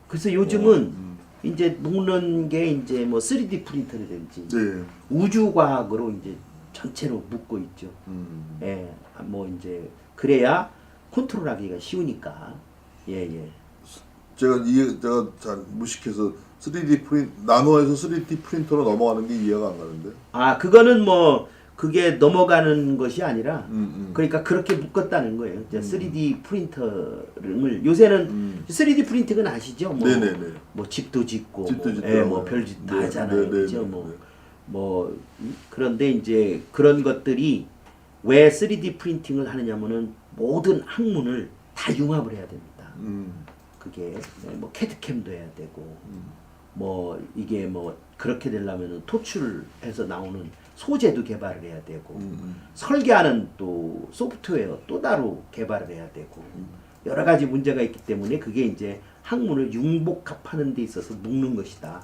그래서 요즘은 이제 녹는 게 이제 뭐 3D 프린터라든지 네. 우주 과학으로 이제 전체로 묶고 있죠. 예, 뭐 이제 그래야 컨트롤하기가 쉬우니까. 예, 예. 제가 잘 무식해서 3D 나노에서 3D 프린터로 넘어가는 게 이해가 안 가는데. 아, 그거는 뭐 그게 넘어가는 것이 아니라 그러니까 그렇게 묶었다는 거예요. 이제 3D 프린터를 요새는 3D 프린팅은 아시죠? 뭐, 네네네. 뭐 집도 짓고, 집도 짓고 예, 뭐 별짓 다 네, 하잖아요. 네, 그죠? 네, 뭐, 네. 뭐 그런데 이제 그런 것들이 왜 3D 프린팅을 하느냐면은 모든 학문을 다 융합을 해야 됩니다. 그게 뭐 캐드캠도 해야 되고 뭐 이게 뭐 그렇게 되려면은 토출해서 나오는 소재도 개발을 해야 되고 설계하는 또 소프트웨어 또 따로 개발을 해야 되고 여러 가지 문제가 있기 때문에 그게 이제 학문을 융복합하는 데 있어서 묶는 것이다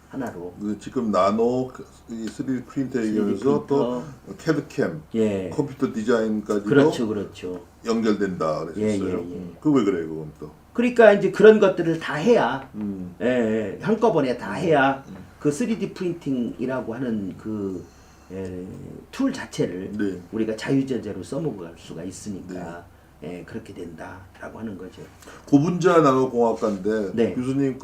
하나로. 지금 나노 이 3D 프린터 3D 얘기하면서 또 프린터. 캐드캠, 예. 컴퓨터 디자인까지도 그렇죠, 그렇죠. 연결된다 그랬었어요. 예, 예, 예. 그 왜 그래요, 그건 또? 그러니까 이제 그런 것들을 다 해야 예, 예, 한꺼번에 다 해야 그 3D 프린팅이라고 하는 그 툴 자체를 네. 우리가 자유자재로 써먹을 수가 있으니까 예, 그렇게 된다라고 하는 거죠. 고분자 나노공학과인데 네. 교수님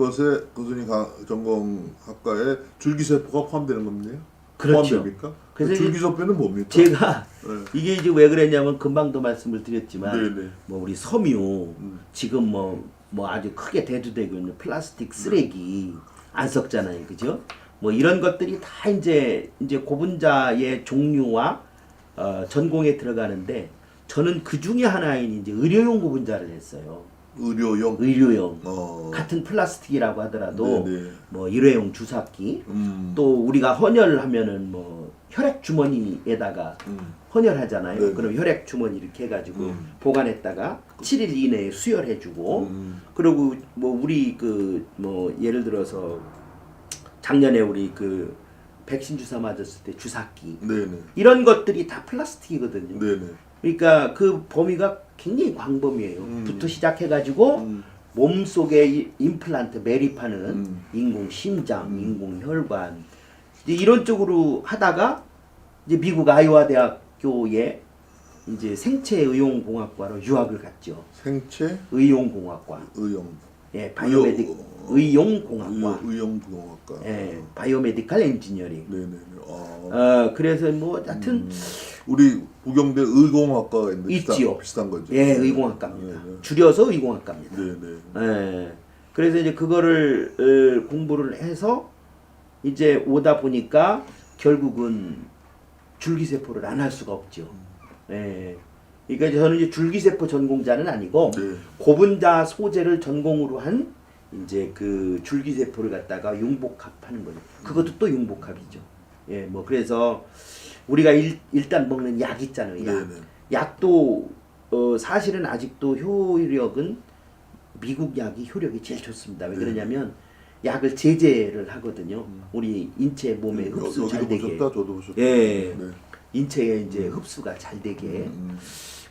전공학과에 줄기세포가 포함되는 겁니까? 그렇죠. 포함됩니까? 그래서 줄기세포는 뭡니까? 제가 네. 이게 이제 왜 그랬냐면 금방도 말씀을 드렸지만 네네. 뭐 우리 섬유 지금 뭐 아주 크게 대두되고 있는 플라스틱 쓰레기 안 썩잖아요, 그죠? 뭐 이런 것들이 다 이제 고분자의 종류와 전공에 들어가는데 저는 그 중에 하나인 이제 의료용 고분자를 했어요. 의료용. 의료용 같은 플라스틱이라고 하더라도 네네. 뭐 일회용 주사기 또 우리가 헌혈하면은 뭐 혈액 주머니에다가 헌혈하잖아요. 네네. 그럼 혈액 주머니 이렇게 해가지고 보관했다가 7일 이내에 수혈해주고 그리고 뭐 우리 그 뭐 예를 들어서 작년에 우리 그 백신 주사 맞았을 때 주사기 네네. 이런 것들이 다 플라스틱이거든요. 네네. 그러니까 그 범위가 굉장히 광범위해요. 부터 시작해가지고 몸속에 임플란트 매립하는 인공 심장, 인공 혈관 이제 이런 쪽으로 하다가 이제 미국 아이오와 대학교에 이제 생체의용공학과로 유학을 갔죠. 생체 의용공학과. 의용. 예, 바이오메딕 의용공학과. 의용공학과. 예, 바이오메디컬 엔지니어링. 네네. 그래서 뭐 하여튼 우리 부경대 의공학과가 있는데 있지요. 비슷한 거죠. 예, 의공학과입니다. 네네. 줄여서 의공학과입니다. 네네. 예. 그래서 이제 그거를 공부를 해서 이제 오다 보니까 결국은 줄기세포를 안 할 수가 없죠. 예. 그러니까 저는 이제 줄기세포 전공자는 아니고 네. 고분자 소재를 전공으로 한 이제 그 줄기세포를 갖다가 융복합하는 거죠. 그것도 또 융복합이죠. 예, 뭐 그래서 우리가 일단 먹는 약 있잖아요. 약. 네네. 약도 사실은 아직도 효력은 미국 약이 효력이 제일 좋습니다. 왜 그러냐면 약을 제제를 하거든요. 우리 인체 몸에 흡수 잘 되게. 보셨다, 저도 보셨다. 예. 네. 인체에 이제 흡수가 잘 되게.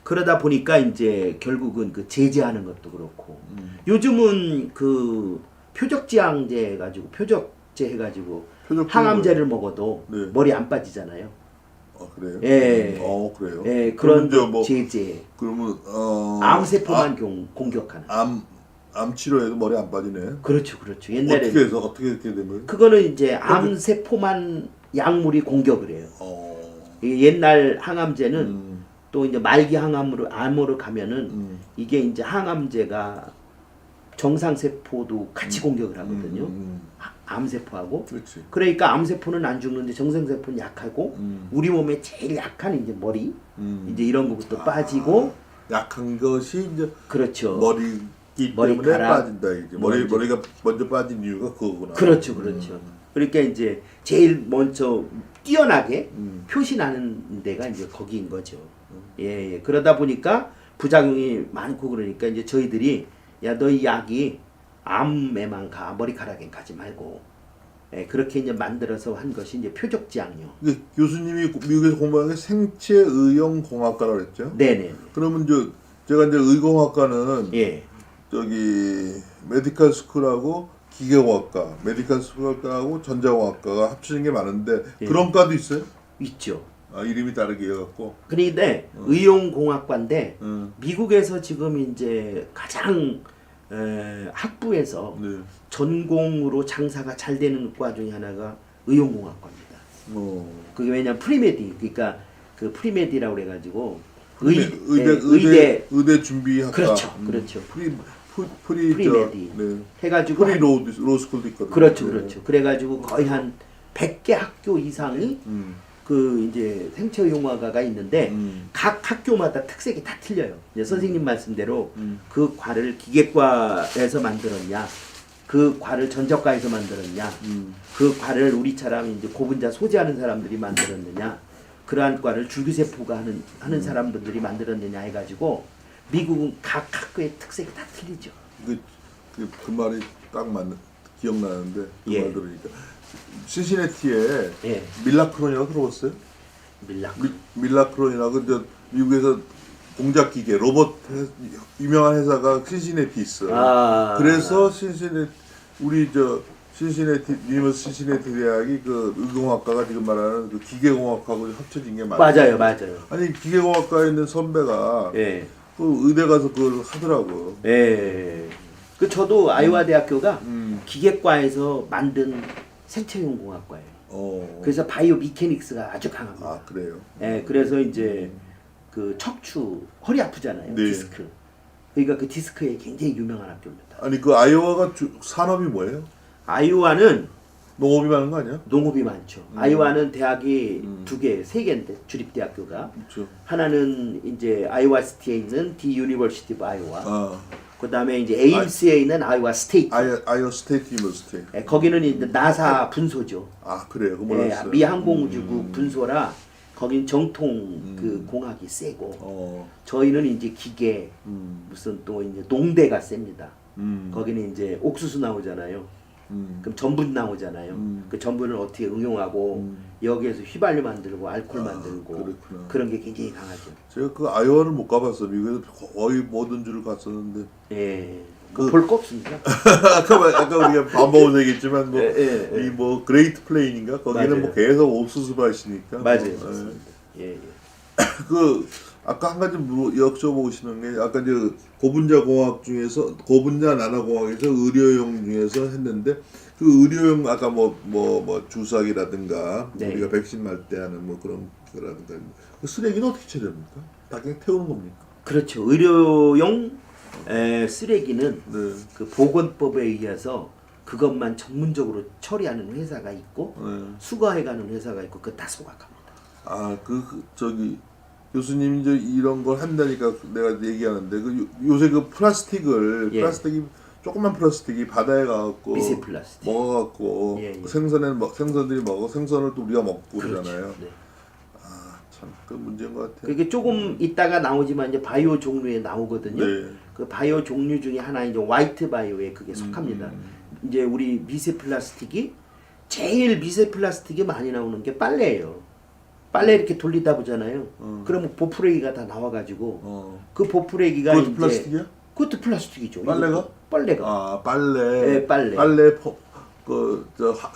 그러다 보니까 이제 결국은 그 제제하는 것도 그렇고. 요즘은 그 표적지향제 해가지고 표적제 해가지고 항암제를 먹어도 네. 머리 안 빠지잖아요. 아 그래요? 예. 그래요. 예, 그런 그러면 뭐 제제. 그러면 암세포만 공격하는. 암 치료해도 머리 안 빠지네. 그렇죠, 그렇죠. 옛날에 어떻게 해서 어떻게 이렇게 되면? 그거는 이제 암세포만 약물이 공격을 해요. 이 옛날 항암제는 또 이제 말기 암으로 가면은 이게 이제 항암제가 정상세포도 같이 공격을 하거든요. 암세포하고. 그렇지. 그러니까 암세포는 안 죽는데 정상세포는 약하고 우리 몸에 제일 약한 이제 머리 이제 이런 것부터 빠지고 약한 것이 이제 그렇죠. 머리기 때문에 머리카락, 빠진다 이제 머리가 먼저 빠진 이유가 그거구나. 그렇죠, 그렇죠. 그러니까 이제 제일 먼저 뛰어나게 표시나는 데가 이제 거기인 거죠. 예, 예. 그러다 보니까 부작용이 많고 그러니까 이제 저희들이 야, 너 이 약이 암에만 가, 머리카락엔 가지 말고. 예, 그렇게 이제 만들어서 한 것이 이제 표적지향요. 교수님이 미국에서 공부한 게 생체의용공학과라고 했죠? 네네. 그러면 제가 이제 의공학과는 예. 저기 메디컬 스쿨하고 기계공학과, 메디컬 스쿨하고 전자공학과가 합치는 게 많은데 예. 그런 과도 있어요? 있죠. 아, 이름이 다르게 해갖고. 그런데 의용공학과인데 음. 미국에서 지금 이제 가장 학부에서 네. 전공으로 장사가 잘 되는 과 중에 하나가 의용공학과입니다. 그게 왜냐면 프리메디, 그러니까 그 프리메디라고 그래가지고 의대 준비학과. 그렇죠, 그렇죠. 프리메디. 네. 해가지고 프리 로스쿨도 있거든요. 그렇죠, 그렇죠. 그래가지고 거의 한 100개 학교 이상이 음. 그 이제 생체의용학과가 있는데 각 학교마다 특색이 다 틀려요. 이제 선생님 말씀대로 그 과를 기계과에서 만들었냐, 그 과를 전자과에서 만들었냐, 그 과를 우리처럼 이제 고분자 소지하는 사람들이 만들었느냐, 그러한 과를 줄기세포가 하는 사람들이 만들었느냐 해가지고 미국은 각 학교의 특색이 다 틀리죠. 그 말이 딱 기억나는데 그 예. 말 들으니까 신시내티에 예. 밀라크론이라고 들어봤어요? 밀라크론이라고 이제 미국에서 공작 기계 로봇 유명한 회사가 신시내티 있어. 그래서 우리 신시내티 유니버스 신시내티 대학이 그 의공학과가 지금 말하는 그 기계공학하고 합쳐진 게 맞아요. 아니 기계공학과에 있는 선배가 예. 그 의대 가서 그걸 하더라고. 예. 그 저도 아이오와 대학교가 기계과에서 만든 생체용공학과예요. 그래서 바이오 미케닉스가 아주 강합니다. 아, 그래요? 예, 그래서 이제 그 척추 허리 아프잖아요. 네. 디스크. 그러니까 그 디스크에 굉장히 유명한 학교입니다. 아니 그 아이오와가 산업이 뭐예요? 아이오와는 농업이 많은 거 아니야? 농업이 많죠. 아이오와는 대학이 두 개, 세 개인데 주립대학교가 그렇죠. 하나는 이제 아이오와 시티에 있는 디 유니버시티 오브 아이오와. 아, 그다음에 이제 에임스에 있는 아이오와 스테이트. 아이오 스테이트 유니버시티. 예, 거기는 이제 나사 분소죠. 아, 그래요? 그 예, 몰랐어요. 미 항공우주국 분소라 거긴 정통 그 공학이 세고 저희는 이제 기계 무슨 또 이제 농대가 셉니다. 거기는 이제 옥수수 나오잖아요. 그럼 전분 나오잖아요. 그 전분을 어떻게 응용하고 여기에서 휘발유 만들고 알코올 만들고 그렇구나. 그런 게 굉장히 강하죠. 제가 그 아이오와를 못 가봤어. 미국에서 거의 모든 주를 갔었는데. 예, 볼 거 없습니다. 아까 우리가 반복해서 얘기했지만 뭐 예. 이 뭐 그레이트 플레인인가 거기는 맞아요. 뭐 계속 옥수수 밭이니까. 맞아요. 뭐, 맞습니다. 예. 그 아까 한 가지 여쭤보고 싶은 게 아까 이제 고분자 공학 중에서 고분자 나노 공학에서 의료용 중에서 했는데 그 의료용 아까 뭐 주사기라든가 네. 우리가 백신 맞을 때 하는 뭐 그런 거라든가 그 쓰레기는 어떻게 처리합니까? 다 그냥 태우는 겁니까? 그렇죠. 의료용 쓰레기는 네. 그 보건법에 의해서 그것만 전문적으로 처리하는 회사가 있고 네. 수거해가는 회사가 있고 그거 다 소각합니다. 아, 저기 교수님이 이제 이런 걸 한다니까 내가 얘기하는데 그 요새 그 예. 플라스틱이 조그만 플라스틱이 바다에 가갖고 미세 플라스틱. 먹어갖고 예. 생선들이 먹어 생선을 또 우리가 먹고 그렇죠. 그러잖아요. 네. 아, 참 그 문제인 것 같아요. 그게 조금 있다가 나오지만 이제 바이오 종류에 나오거든요. 네. 그 바이오 종류 중에 하나 이제 화이트 바이오에 그게 속합니다. 이제 우리 미세 플라스틱이 제일 미세 플라스틱이 많이 나오는 게 빨래예요. 빨래 이렇게 돌리다 보잖아요. 그러면 보풀레기가 다 나와가지고 그 보풀레기가 그것도 이제 플라스틱이야? 그것도 플라스틱이죠. 빨래가? 빨래가. 아, 빨래. 네, 빨래.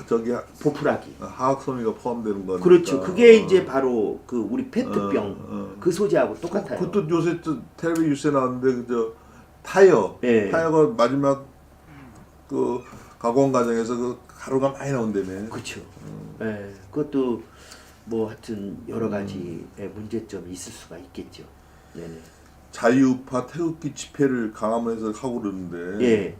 저기 보풀하기. 화학섬유가 포함되는 거니까. 그렇죠. 그게 이제 바로 그 우리 페트병 그 소재하고 똑같아요. 그것도 요새 텔레비 뉴스에 나왔는데 저 타이어 예. 타이어가 마지막 그 가공 과정에서 그 가루가 많이 나온다며. 그렇죠. 예, 그것도 뭐 하여튼 여러 가지 문제점이 있을 수가 있겠죠. 네네. 자유우파 태극기 집회를 강화문에서 하고 그러는데. 예.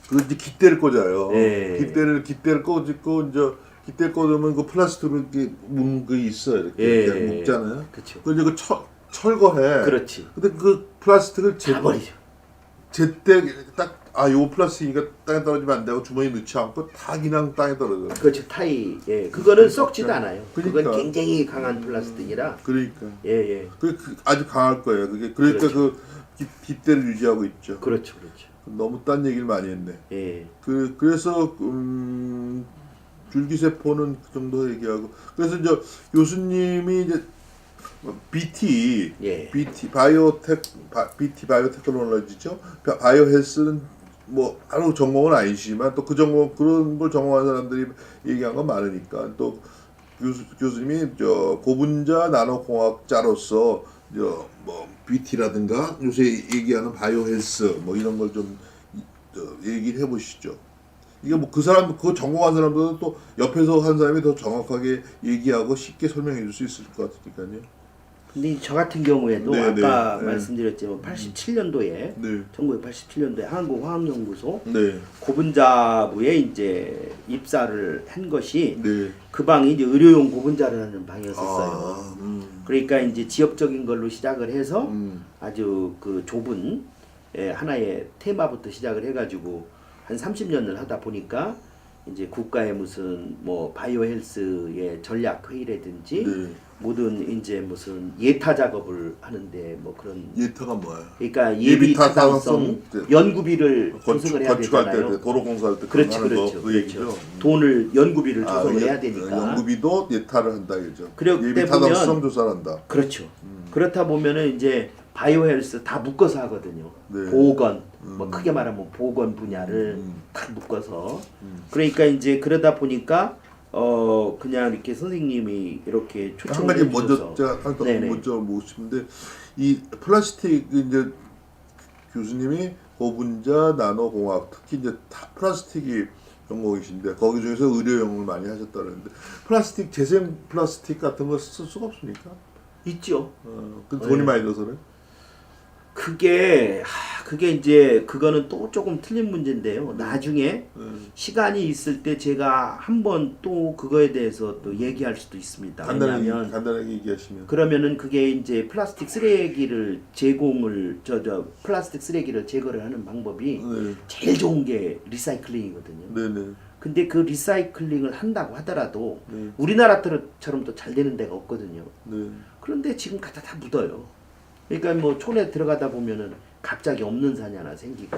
그 이제 깃대를 꽂아요. 예. 깃대를 꽂고 이제 깃대 꽂으면 그 플라스틱으로 이렇게 묶는 게 있어 이렇게 예. 묶잖아요. 그렇죠. 그 이제 그 철거해. 그렇지. 근데 그 플라스틱을 다 버리죠. 제때 요 플라스틱이니까 땅에 떨어지면 안 되고 주머니에 넣지 않고 다 그냥 땅에 떨어져. 그렇죠. 타이. 예. 그거는 썩지도 않아요. 그러니까. 그건 굉장히 강한 플라스틱이라. 그러니까. 예. 그 아주 강할 거예요. 그게 그러니까 그렇죠. 그 깃대를 유지하고 있죠. 그렇죠. 너무 딴 얘기를 많이 했네. 예. 그래서 줄기세포는 그 정도 얘기하고 그래서 이제 교수님이 이제 BT, 예. BT BT 바이오테크놀로지죠. 바이오 헬스는 뭐 바로 전공은 아니지만 또 그 전공 그런 걸 전공한 사람들이 얘기한 건 많으니까 또 교수님이 저 고분자 나노공학자로서 뭐 BT라든가 요새 얘기하는 바이오 헬스 뭐 이런 걸 좀 얘기를 해보시죠. 이게 뭐 그 사람 그거 전공한 사람들은 또 옆에서 한 사람이 더 정확하게 얘기하고 쉽게 설명해 줄 수 있을 것 같으니까요. 근데 저 같은 경우에도 네, 아까 네, 말씀드렸지만 87년도에 네. 1987년도에 한국화학연구소 네. 고분자부에 이제 입사를 한 것이 네. 그 방이 이제 의료용 고분자를 하는 방이었었어요. 아, 그러니까 이제 지역적인 걸로 시작을 해서 음. 아주 그 좁은 하나의 테마부터 시작을 해가지고 한 30년을 하다 보니까 이제 국가의 무슨 뭐 바이오 헬스의 전략 회의라든지 네. 모든 이제 무슨 예타 작업을 하는데 뭐 그런 예타가 뭐예요? 그러니까 예비 예비 타당성 타당성 연구비를 조성을 해야 건축할 되잖아요. 때 도로 공사할 때 그렇지, 하는 그렇죠, 거, 그 얘기죠. 돈을 연구비를 아, 조성을 해야 되니까. 연구비도 예타를 한다 이죠. 그렇기 예비 때문에 타당성 조사를 한다. 그렇죠. 그렇다 보면은 이제 바이오 헬스 다 묶어서 하거든요. 네. 보건 뭐 크게 말하면 보건 분야를 딱 묶어서 그러니까 이제 그러다 보니까 그냥 이렇게 선생님이 이렇게 한 초청을 가지 먼저 해주셔서 제가 한 네네. 먼저 묻고 싶은데 이 플라스틱 이제 교수님이 고분자 나노공학 특히 이제 플라스틱이 전공이신데 거기 중에서 의료용을 많이 하셨다는데 플라스틱 재생 플라스틱 같은 거 쓸 수가 없습니까? 있죠. 그 돈이 네. 많이 들어서는. 그게 이제 그거는 또 조금 틀린 문제인데요. 나중에 시간이 있을 때 제가 한번 또 그거에 대해서 또 얘기할 수도 있습니다. 왜냐하면 간단하게 얘기하시면. 그러면은 그게 이제 플라스틱 쓰레기를 플라스틱 쓰레기를 제거를 하는 방법이 네. 제일 좋은 게 리사이클링이거든요. 네네. 근데 그 리사이클링을 한다고 하더라도 네. 우리나라처럼 또 잘 되는 데가 없거든요. 네. 그런데 지금 갖다 다 묻어요. 그러니까 뭐 촌에 들어가다 보면은 갑자기 없는 산이 하나 생기고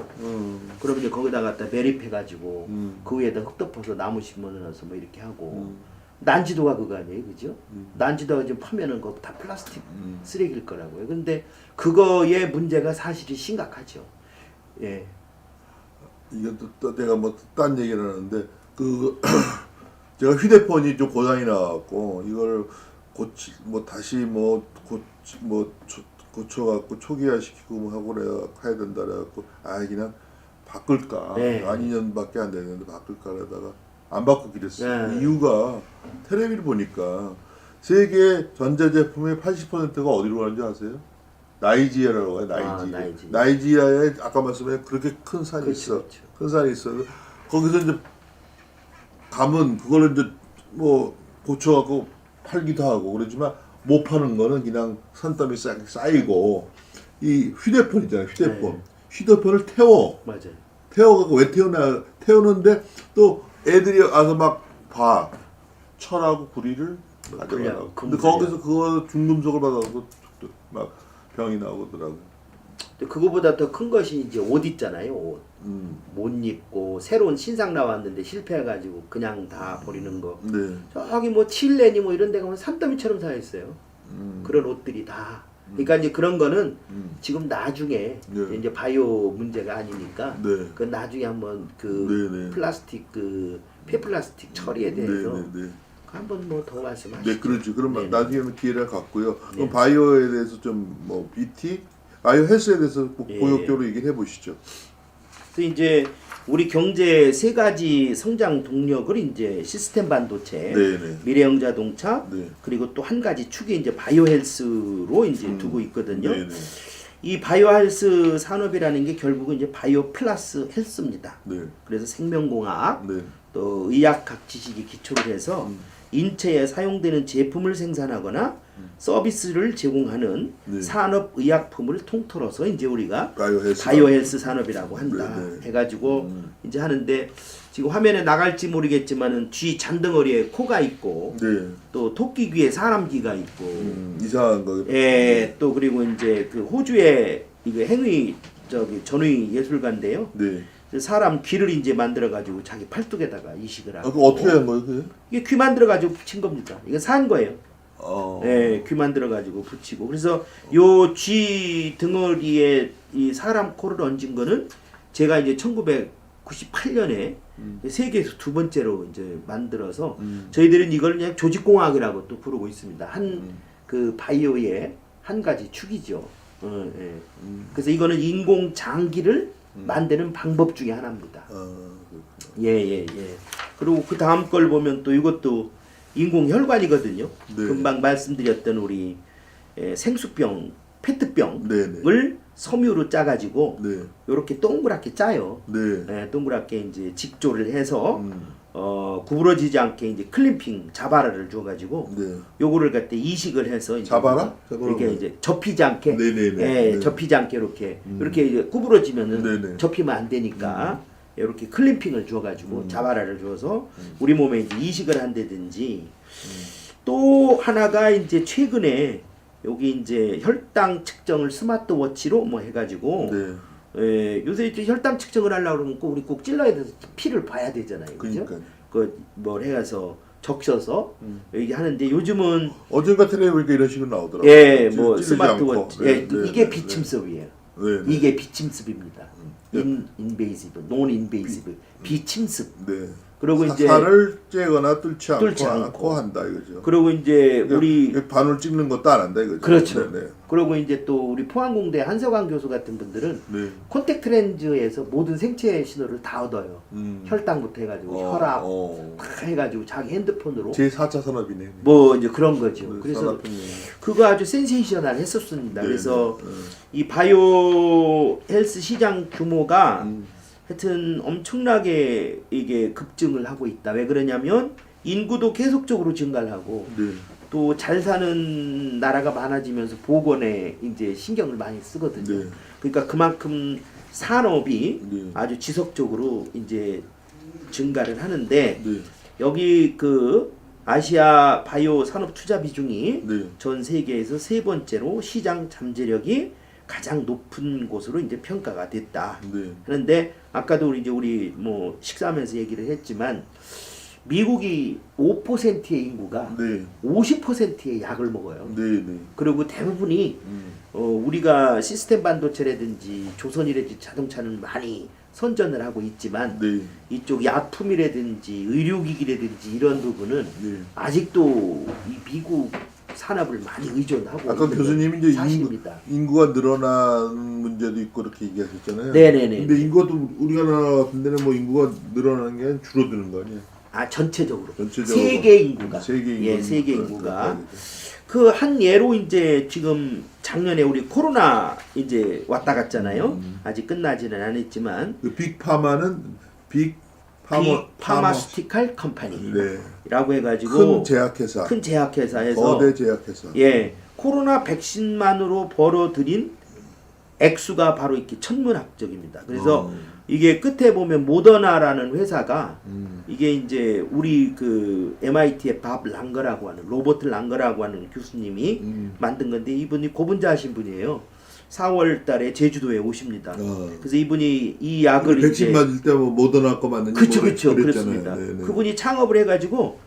그러면 이제 거기다 갖다 매립해가지고 그 위에다 흙 덮어서 나무 심어놔서 뭐 이렇게 하고 난지도가 그거 아니에요, 그죠? 난지도가 지금 파면은 그거 다 플라스틱 쓰레기일 거라고요. 근데 그거의 문제가 사실이 심각하죠. 예. 이건 또 내가 뭐 딴 얘기를 하는데 그 제가 휴대폰이 좀 고장이 나갖고 이걸 다시 고쳐갖고 초기화시키고 뭐 하고 해야 된다 그래갖고 그냥 바꿀까. 네. 2년밖에 안 됐는데 바꿀까 그러다가 안 바꾸기로 했어요. 네. 이유가 텔레비를 보니까 세계 전자제품의 80%가 어디로 가는지 아세요? 나이지리아라고 해요. 나이지리아에 아까 말씀에 그렇게 큰 산이 그렇죠, 있어. 그렇죠. 큰 산이 있어. 거기서 이제 가면 그거를 이제 뭐 고쳐갖고 팔기도 하고 그러지만 못 파는 거는 그냥 산더미 쌓이고 이 휴대폰 있잖아요. 네. 휴대폰을 태워. 맞아요. 태워갖고 왜 태우는데 또 애들이 와서 막 봐. 철하고 구리를 가져가라고. 근데 거기서 그거 중금속을 받아서 막 병이 나오더라고요. 근데 그거보다 더 큰 것이 이제 옷 있잖아요. 옷. 못 입고 새로운 신상 나왔는데 실패해가지고 그냥 다 버리는 거. 네. 저기 뭐 칠레니 뭐 이런 데 가면 산더미처럼 사 있어요. 그런 옷들이 다. 그러니까 이제 그런 거는 지금 나중에 네. 이제 바이오 문제가 아니니까 네. 그 나중에 한번 그 네. 플라스틱 그 폐플라스틱 처리에 대해서 네. 한번 뭐 더 말씀하시죠. 네, 그렇죠. 그럼 네. 나중에는 기회를 갖고요. 네. 그럼 바이오에 대해서 좀 뭐 BT, 바이오 헬스에 대해서 예. 본격적으로 얘기를 해보시죠. 그래서 이제 우리 경제 세 가지 성장 동력을 이제 시스템 반도체, 네네. 미래형 자동차, 네. 그리고 또 한 가지 축이 이제 바이오 헬스로 이제 두고 있거든요. 네네. 이 바이오 헬스 산업이라는 게 결국은 이제 바이오 플러스 헬스입니다. 네. 그래서 생명공학, 네. 또 의학학 지식이 기초로 해서 인체에 사용되는 제품을 생산하거나 서비스를 제공하는 네. 산업의약품을 통틀어서 이제 우리가 바이오 헬스 산업이라고 한다 네. 해가지고 이제 하는데 지금 화면에 나갈지 모르겠지만은 뒤 잔덩어리에 코가 있고 네. 또 토끼 귀에 사람 귀가 있고 이상한 거. 예, 또 그리고 이제 그 호주의 이거 전의 예술가인데요. 네. 사람 귀를 이제 만들어 가지고 자기 팔뚝에다가 이식을 하고. 그거 어떻게 한 거예요, 그게? 이게 귀 만들어 가지고 붙인 겁니다. 이거 산 거예요. 예, 귀 만들어 가지고 붙이고. 그래서 요 쥐 등어리에 이 사람 코를 얹은 거는 제가 이제 1998년에 세계에서 두 번째로 이제 만들어서 저희들은 이걸 그냥 조직공학이라고 또 부르고 있습니다. 한 그 바이오의 한 가지 축이죠. 예. 그래서 이거는 인공 장기를 만드는 방법 중에 하나입니다. 예. 그리고 그 다음 걸 보면 또 이것도 인공 혈관이거든요. 네. 금방 말씀드렸던 우리 생수병, 페트병을 네네. 섬유로 짜가지고 네. 이렇게 동그랗게 짜요. 네. 예, 동그랗게 이제 직조를 해서 구부러지지 않게 이제 클림핑 자바라를 줘가지고 네. 요거를 갖다 이식을 해서 이제 자바라? 이렇게 이제 접히지 않게, 네네네. 예, 네. 접히지 않게 이렇게 이제 구부러지면은 네네. 접히면 안 되니까 이렇게 클림핑을 줘가지고 자바라를 줘서 우리 몸에 이제 이식을 한다든지 또 하나가 이제 최근에 여기 이제 혈당 측정을 스마트워치로 뭐 해가지고 네. 예, 요새 이제 혈당 측정을 하려고 그러면 꼭 우리 꼭 찔러야 돼서 피를 봐야 되잖아요. 그죠? 그러니까요. 그뭘 해가서 적셔서 이게 하는데 요즘은 어젠가 텔레비에 보니까 이런 식으로 나오더라고요. 예, 뭐 찔리지 스마트워치, 않고. 예, 네, 이게 네, 비침습이에요. 네, 네. 이게 비침습입니다. 네. 인베이시브, 논 인베이시브, 비침습. 네. 그리고 이제 살을 째거나 뚫지 뚫지 않고 않고. 한다 이거죠. 그리고 이제 우리 바늘 찍는 것도 안 한다 이거죠. 그렇죠. 네, 네. 그리고 이제 또 우리 포항공대 한석환 교수 같은 분들은 네. 콘택트 렌즈에서 모든 생체 신호를 다 얻어요. 혈당부터 해가지고 혈압 다 해가지고 자기 핸드폰으로 제 4차 산업이네. 뭐 이제 그런 거죠. 네, 그래서 산업군요. 그거 아주 센세이셔널 했었습니다. 네, 그래서 네, 네. 이 바이오 헬스 시장 규모가 하여튼 엄청나게 이게 급증을 하고 있다. 왜 그러냐면 인구도 계속적으로 증가를 하고 네. 또 잘 사는 나라가 많아지면서 보건에 이제 신경을 많이 쓰거든요. 네. 그러니까 그만큼 산업이 네. 아주 지속적으로 이제 증가를 하는데 네. 여기 그 아시아 바이오 산업 투자 비중이 네. 전 세계에서 세 번째로 시장 잠재력이 가장 높은 곳으로 이제 평가가 됐다. 네. 그런데 아까도 우리 뭐 식사하면서 얘기를 했지만 미국이 5%의 인구가 네. 50%의 약을 먹어요. 네. 네. 그리고 대부분이 우리가 시스템 반도체라든지 조선이라든지 자동차는 많이 선전을 하고 있지만 네. 이쪽 약품이라든지 의료기기라든지 이런 부분은 네. 아직도 이 미국 산업을 많이 의존하고 아까 있는 교수님이 이제 사실입니다. 인구가 늘어나는 문제도 있고 이렇게 얘기하셨잖아요. 네네네. 근데 인구가 또 우리나라 같은 데는 뭐 인구가 늘어나는 게 아니라 줄어드는 거 아니에요? 아 전체적으로 전체적으로. 세계 인구가 세계 세계 인구가 그 한 예로 이제 지금 작년에 우리 코로나 이제 왔다 갔잖아요. 아직 끝나지는 않았지만 그 빅파마는 파마스티컬 컴퍼니라고 네. 해가지고 큰 제약회사. 제약회사에서 거대 제약회사. 예 코로나 백신만으로 벌어들인 액수가 바로 이렇게 천문학적입니다. 그래서 이게 끝에 보면 모더나라는 회사가 이게 이제 우리 그 MIT의 밥 랑거라고 하는 로버트 랑거라고 하는 교수님이 만든 건데 이분이 고분자하신 분이에요. 4월 달에 제주도에 오십니다. 그래서 이분이 이 약을 백신 이제 맞을 때 뭐 모더나 거 맞는 그쵸 그랬잖아요. 그렇습니다. 네네. 그분이 창업을 해가지고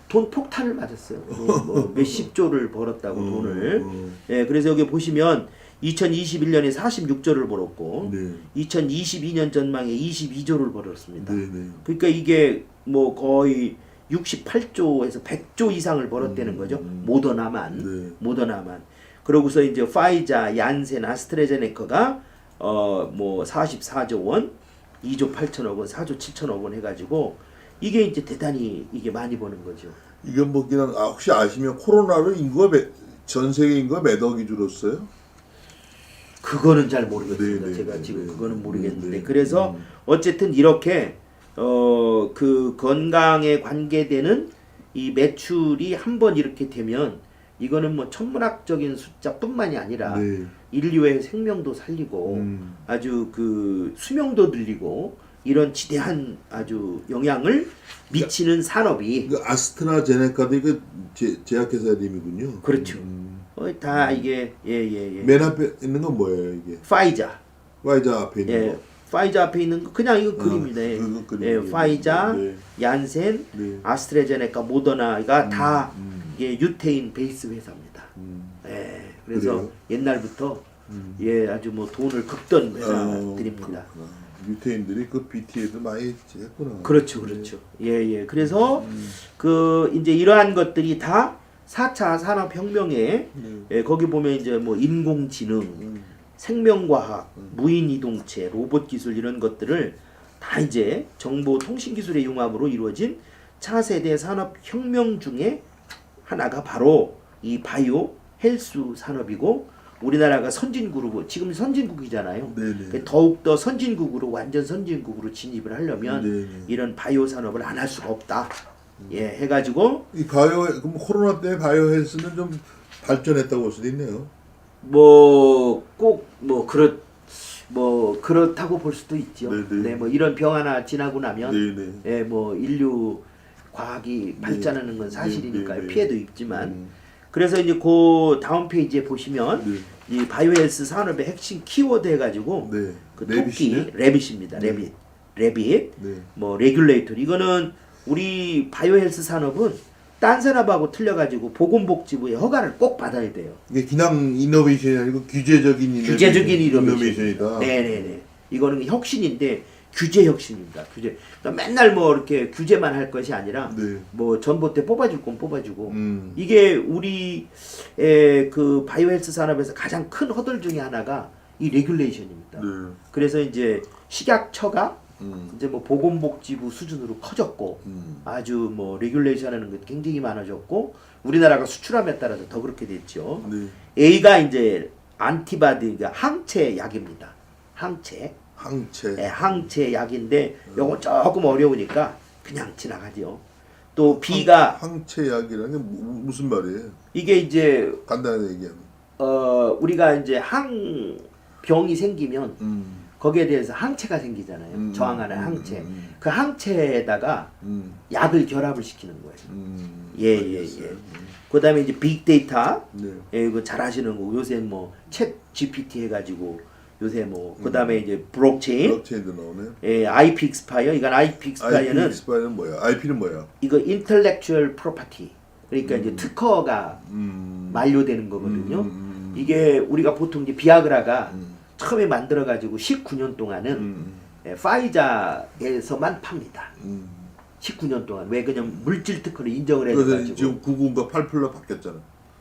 돈 폭탄을 맞았어요. 뭐 몇십 조를 벌었다고 돈을. 예, 그래서 여기 보시면 2021년에 46조를 벌었고 네. 2022년 전망에 22조를 벌었습니다. 네네. 그러니까 이게 뭐 거의 68조에서 100조 이상을 벌었다는 거죠. 모더나만. 네. 모더나만. 그러고서 이제 파이자, 얀센, 아스트라제네카가 뭐 44조 원, 2조 8천억 원, 4조 7천억 원 해가지고 이게 이제 대단히 이게 많이 버는 거죠. 이건 뭐 그냥 혹시 아시면 코로나로 전 세계 인구가 몇 억이 줄었어요? 그거는 잘 모르겠습니다. 네, 네, 제가 네, 지금 네, 그거는 모르겠는데 네, 네. 그래서 어쨌든 이렇게 그 건강에 관계되는 이 매출이 한번 이렇게 되면 이거는 뭐 천문학적인 숫자뿐만이 아니라 네. 인류의 생명도 살리고 아주 그 수명도 늘리고 이런 지대한 아주 영향을 미치는 산업이 그 아스트라제네카도 이거 제약회사 이름이군요. 그렇죠. 다 이게 맨 앞에 있는 건 뭐예요 이게? 파이자. 파이자 앞에 있는 거. 파이자 앞에 있는 거 그냥 이거 그림이네. 그거 그림. 예, 파이자, 네. 얀센, 네. 아스트라제네카, 모더나가 다 이게 유태인 베이스 회사입니다. 예, 그래서 그래요? 옛날부터 예, 아주 뭐 돈을 긁던 회사들입니다. 유태인들이 그 BT에도 많이 했구나. 그렇죠, 그렇죠. 예, 예. 그래서 그 이제 이러한 것들이 다 4차 산업혁명에 예, 거기 보면 이제 뭐 인공지능, 생명과학, 무인이동체, 로봇 기술 이런 것들을 다 이제 정보통신기술의 융합으로 이루어진 차세대 산업혁명 중에 하나가 바로 이 바이오 헬스 산업이고 우리나라가 선진국으로 지금 선진국이잖아요. 네네. 더욱더 선진국으로 완전 선진국으로 진입을 하려면 네네. 이런 바이오 산업을 안 할 수가 없다. 예, 해가지고 이 바이오 그럼 코로나 때문에 바이오 헬스는 좀 발전했다고 볼 수도 있네요. 뭐 꼭 뭐 그렇다고 볼 수도 있죠. 네네. 네, 뭐 이런 병 하나 지나고 나면 네네. 예, 뭐 인류 과학이 발전하는 건 사실이니까요. 네네. 피해도 있지만 그래서 이제 그 다음 페이지에 보시면 네. 이 바이오헬스 산업의 핵심 키워드 해가지고 네. 그 레빗이네? 토끼 레빗입니다. 레빗, 네. 뭐 레귤레이터 이거는 우리 바이오헬스 산업은 딴 산업하고 틀려가지고 보건복지부의 허가를 꼭 받아야 돼요. 이게 그냥 이노베이션이 아니고 규제적인 규제적인 이노베이션이다. 네네네. 이거는 혁신인데 규제 혁신입니다. 규제. 그러니까 맨날 뭐 이렇게 규제만 할 것이 아니라 네. 뭐 전봇대 뽑아줄 건 뽑아주고 이게 우리의 그 바이오헬스 산업에서 가장 큰 허들 중에 하나가 이 레귤레이션입니다. 네. 그래서 이제 식약처가 이제 뭐 보건복지부 수준으로 커졌고 아주 뭐 레귤레이션하는 게 굉장히 많아졌고 우리나라가 수출함에 따라서 더 그렇게 됐죠. 네. A가 이제 안티바디가 항체 약입니다. 항체. 항체. 네, 항체 약인데 요거 조금 어려우니까 그냥 지나가죠. 또 B가 항체약이라는 게 무슨 말이에요? 이게 이제 간단하게 얘기하면. 우리가 이제 항병이 생기면 거기에 대해서 항체가 생기잖아요. 저항하는 항체. 그 항체에다가 약을 결합을 시키는 거예요. 예. 그다음에 이제 빅데이터. 네. 예, 이거 잘 아시는 거. 요새 뭐 챗 GPT 해가지고 요새 뭐 그다음에 이제 블록체인도 나오네. 예, IP 익스파이어. 이건 IP 익스파이어는 IP 익스파이어는 뭐야? IP는 뭐야? 이거 인텔렉츄얼 프로퍼티. 그러니까 이제 특허가 만료되는 거거든요. 이게 우리가 보통 이제 비아그라가 처음에 만들어 가지고 19년 동안은 예, 파이자에서만 팝니다. 19년 동안 왜 그냥 물질 특허를 인정을 해 그래서 가지고 지금 9구인가 8풀로 바뀌었잖아.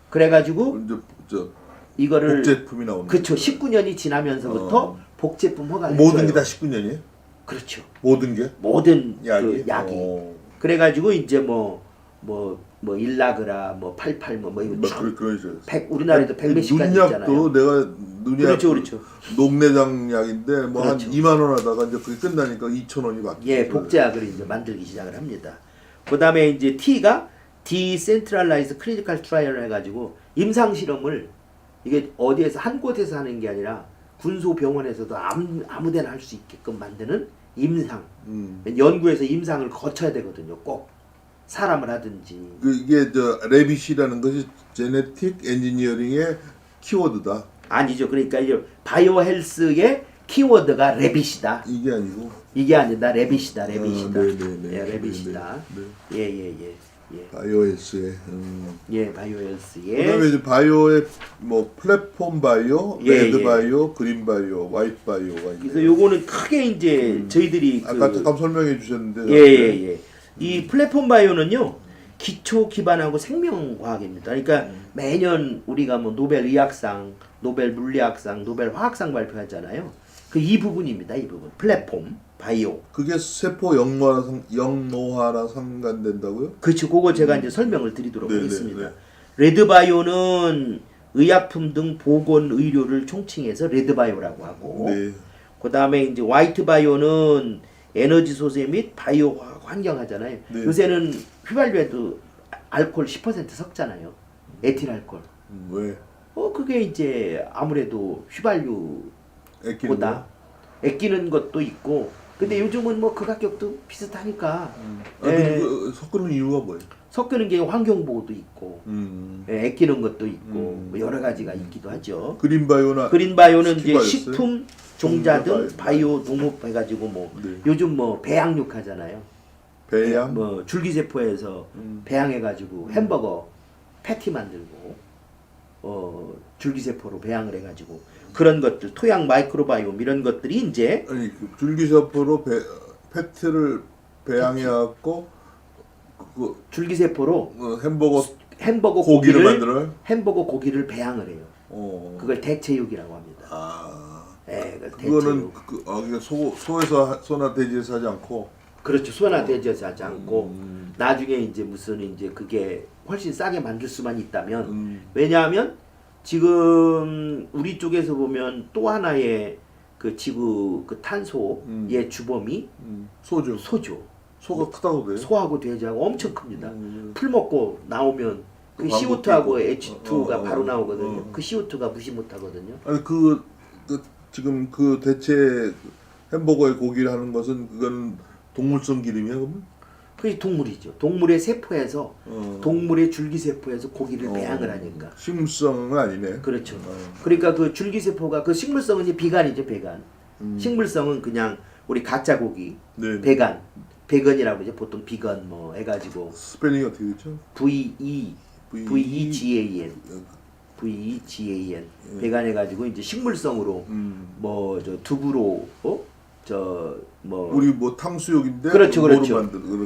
그래 가지고 이제 저 이거를 복제품이 나오는. 그렇죠. 19년이 지나면서부터 복제품 허가를 모든 게 해줘요. 다 19년이에요? 그렇죠. 모든 게? 모든 약이. 그 약이. 그래 가지고 이제 뭐 일라그라 뭐 88 뭐 이거 그런 100 우리나라에도 100몇십 가지 눈약도 있잖아요. 내가 눈약 그렇죠. 녹내장 약인데 뭐 한 그렇죠. 2만 원 하다가 이제 그게 끝나니까 2,000원이 바뀌어. 예, 복제약을 이제 만들기 시작을 합니다. 그다음에 이제 T가 Decentralized Clinical Trial 해가지고 임상 실험을 이게 어디에서 한 곳에서 하는 게 아니라 군소 병원에서도 아무데나 할 수 있게끔 만드는 임상. 연구에서 임상을 거쳐야 되거든요. 꼭 사람을 하든지. 이게 저 레빗이라는 것이 제네틱 엔지니어링의 키워드다. 아니죠. 그러니까 이제 바이오 헬스의 키워드가 레빗이다. 이게 아니고. 이게 아니다. 레빗이다. 네네네. 예, 레빗이다. 네. 예. 바이오헬스에. 예, 바이오 헬스의. 그다음에 이제 바이오의 뭐 플랫폼 바이오, 예, 레드 예. 바이오, 그린 바이오, 화이트 바이오가 있네요. 그래서 요거는 크게 이제 저희들이 아까 잠깐 설명해 주셨는데. 예. 이 플랫폼 바이오는요. 기초 기반하고 생명과학입니다. 그러니까 매년 우리가 뭐 노벨 의학상, 노벨 물리학상, 노벨 화학상 발표하잖아요. 그 이 부분입니다. 이 부분. 플랫폼 바이오. 그게 세포 영노화랑 상관된다고요? 그렇죠. 그거 제가 이제 설명을 드리도록 네네, 하겠습니다. 네. 레드 바이오는 의약품 등 보건 의료를 총칭해서 레드 바이오라고 하고 네. 그다음에 이제 화이트 바이오는 에너지 소재 및 바이오 환경 하잖아요. 네. 요새는 휘발유에도 알코올 10% 섞잖아요. 에틸 알코올. 왜? 그게 이제 아무래도 휘발유보다 아끼는 것도 있고. 근데 요즘은 뭐 그 가격도 비슷하니까. 근데 그 섞는 이유가 뭐예요? 섞이는 게 환경 보호도 있고, 아끼는 것도 있고, 뭐 여러 가지가 있기도 하죠. 그린 바이오나 그린 바이오는 이제 바이오였어요? 식품, 종자 등 종자 바이오 농업 해가지고 뭐 네. 요즘 뭐 배양육 하잖아요. 배양. 뭐 줄기세포에서 배양해가지고 햄버거 패티 만들고 줄기세포로 배양을 해가지고 그런 것들 토양 마이크로바이옴 이런 것들이 이제 아니 그 줄기세포로 패트를 배양해갖고 그 줄기세포로 햄버거 고기를 만들어요? 햄버거 고기를 배양을 해요. 그걸 대체육이라고 합니다. 네, 그거는 그러니까 소에서 소나 돼지에서 하지 않고 그렇죠. 소나 돼지에서 하지 않고 나중에 이제 무슨 이제 그게 훨씬 싸게 만들 수만 있다면 왜냐하면 지금 우리 쪽에서 보면 또 하나의 그 지구 그 탄소의 주범이 소죠. 소가 크다고 그래요? 소하고 돼지하고 엄청 큽니다. 풀 먹고 나오면 그 CO2하고 H2가 바로 나오거든요. 그 CO2가 무시 못하거든요. 아니 지금 그 대체 햄버거에 고기를 하는 것은 그건 동물성 기름이야 그러면? 그게 동물이죠. 동물의 세포에서 동물의 줄기세포에서 고기를 배양을 하니까. 식물성은 아니네. 그렇죠. 그러니까 그 줄기세포가 그 식물성은 이제 비간이죠, 베간. 식물성은 그냥 우리 가짜 고기, 네. 베건이라고 이제 보통 비건 뭐 해가지고 스펠링이 어떻게 되죠? VEGAN 배간 해가지고 이제 식물성으로 뭐 저 두부로 우리 뭐 탕수육인데 그렇죠.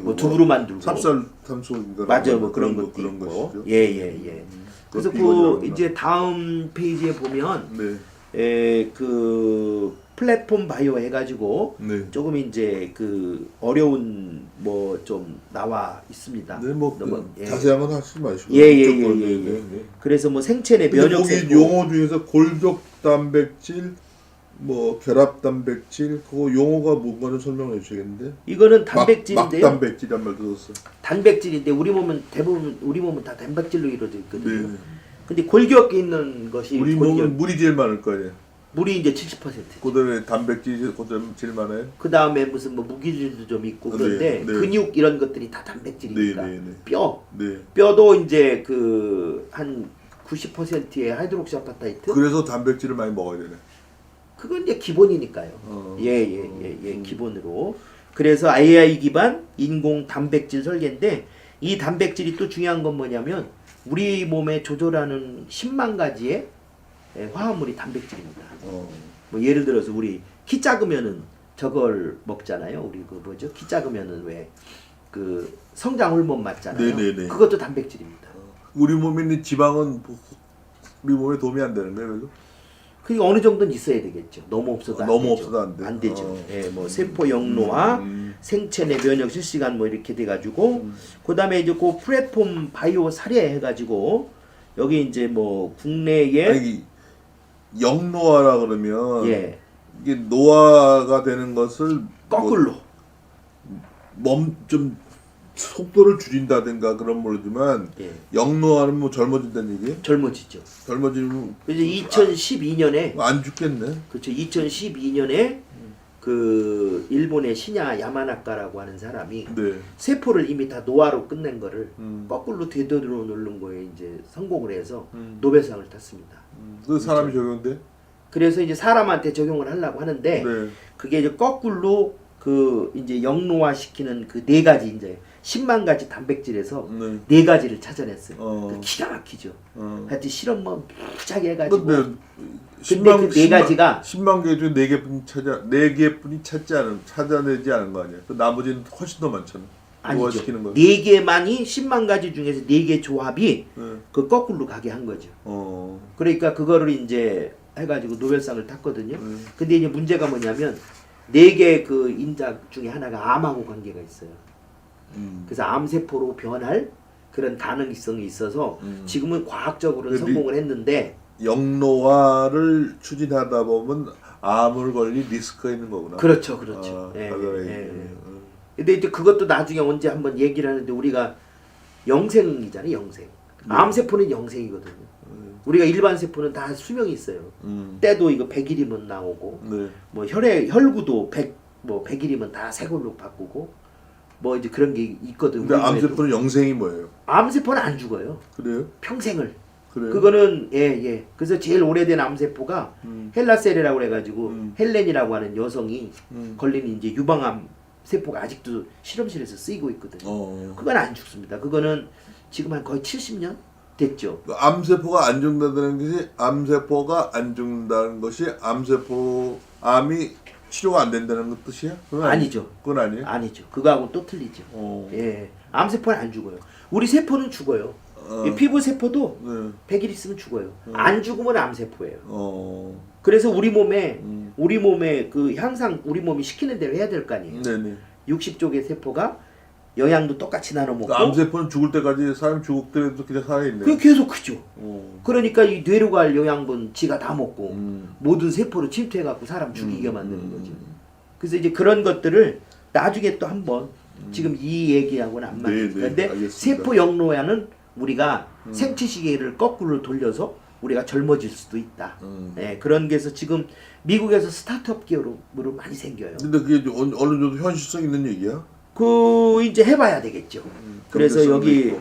뭐 두부로 만들고 삽살 탕수육인가 맞아요. 뭐 그런 것도 그런 있고 것이죠. 예. 그래서 그 이제 다음 페이지에 보면 그 플랫폼 바이오 해가지고 조금 이제 그 어려운 뭐 좀 나와 있습니다. 네, 뭐 자세한 건 하지 마시고. 예. 그래서 뭐 생체 내 면역 세포 용어 중에서 골격 단백질, 뭐 결합 단백질, 그거 용어가 뭔가를 설명해 주시겠는데? 이거는 단백질인데요. 막 단백질이란 말 들었어. 단백질인데 우리 몸은 다 단백질로 이루어져 있거든요. 근데 골격이 있는 것이 우리 몸은 물이 제일 많을 거 아니에요. 물이 이제 70%. 그다음에 단백질이 제일 많아요. 그 다음에 무슨 뭐 무기질도 좀 있고 그런데 근육 이런 것들이 다 단백질이니까 뼈도 이제 그 한 90%의 하이드록시아파타이트. 그래서 단백질을 많이 먹어야 되네. 그건 이제 기본이니까요. 예, 기본으로. 그래서 AI 기반 인공 단백질 설계인데 이 단백질이 또 중요한 건 뭐냐면 우리 몸에 조절하는 10만 가지의 화합물이 단백질입니다. 뭐 예를 들어서 우리 키 작으면은 저걸 먹잖아요. 우리 그 뭐죠? 키 작으면은 왜 그 성장 호르몬 맞잖아요. 그것도 단백질입니다. 우리 몸에 있는 지방은 우리 몸에 도움이 안 되는 거예요, 그래도? 그게 어느 정도는 있어야 되겠죠. 너무 없어도 안 되죠. 예, 뭐 세포 영로화, 생체 내 면역 실시간 뭐 이렇게 돼가지고 그다음에 이제 그 플랫폼 바이오 사례 해가지고 여기 이제 뭐 국내에 영노화라 그러면 이게 노화가 되는 것을 거꾸로 좀 속도를 줄인다든가 그런 모르지만 영노화는 뭐 젊어진다는 얘기예요? 젊어지죠. 젊어지면 이제 2012년에 안 죽겠네. 그렇죠. 2012년에 그 일본의 시냐 야마나카라고 하는 사람이 세포를 이미 다 노화로 끝낸 거를 거꾸로 되돌려 놓는 거에 이제 성공을 해서 노벨상을 탔습니다. 그 사람이 적용돼? 그래서 이제 사람한테 적용을 하려고 하는데 그게 이제 거꾸로 그 이제 영노화 시키는 그 네 가지 이제 10만 가지 단백질에서 네 가지를 찾아냈어요. 그 기가 막히죠. 하여튼 실험 뭐 무지하게 해가지고. 근데 그 네 가지가 10만 개 중에 4개뿐이 찾아내지 않은 거 아니야? 그 나머지는 훨씬 더 많잖아. 아니죠. 네 개만이 10만 가지 중에서 네 개 조합이 그 거꾸로 가게 한 거죠. 그러니까 그거를 이제 해가지고 노벨상을 탔거든요. 근데 이제 문제가 뭐냐면 네 개 그 인작 중에 하나가 암하고 관계가 있어요. 그래서 암세포로 변할 그런 가능성이 있어서 지금은 과학적으로는 성공을 했는데 영노화를 추진하다 보면 암을 걸릴 리스크가 있는 거구나. 그렇죠. 근데 이제 그것도 나중에 언제 한번 얘기를 하는데 우리가 영생이잖아요, 영생. 암세포는 영생이거든요. 우리가 일반 세포는 다 수명이 있어요. 때도 이거 100일이면 나오고, 뭐 혈구도 100일이면 다 새 걸로 바꾸고, 뭐 이제 그런 게 있거든요. 근데 암세포는 영생이 뭐예요? 암세포는 안 죽어요. 그래요? 평생을. 그래요? 그거는 그래서 제일 오래된 암세포가 헬라셀이라고 해가지고 헬렌이라고 하는 여성이 걸린 이제 유방암 세포가 아직도 실험실에서 쓰이고 있거든요. 그건 안 죽습니다. 그거는 지금 한 거의 70년? 됐죠. 암세포가 안 죽는다는 것이 암세포가 안 죽는다는 것이 암이 치료가 안 된다는 것 뜻이야? 그건 아니죠. 그건 아니에요? 아니죠. 그거하고 또 틀리죠. 예, 암세포는 안 죽어요. 우리 세포는 죽어요. 이 피부 세포도 네. 100일 있으면 죽어요. 안 죽으면 암세포예요. 어. 그래서 우리 몸에 그 항상 우리 몸이 시키는 대로 해야 될 거 아니에요. 네네. 60쪽의 세포가 영양도 똑같이 나눠 먹고 암세포는 죽을 때까지 사람 죽을 때도 그냥 살아있네. 그게 계속 크죠. 어. 그러니까 이 뇌로 갈 영양분 지가 다 먹고 모든 세포로 침투해갖고 사람 죽이게 만드는 거죠. 그래서 이제 그런 것들을 나중에 또 한번 지금 이 얘기하고는 안 맞는 건데 세포 영로야는 우리가 생체 시계를 거꾸로 돌려서 우리가 젊어질 수도 있다. 네, 그런 게서 지금 미국에서 스타트업 기업으로 많이 생겨요. 근데 그게 어느 정도 현실성 있는 얘기야? 그 이제 해봐야 되겠죠. 그래서 여기 있고.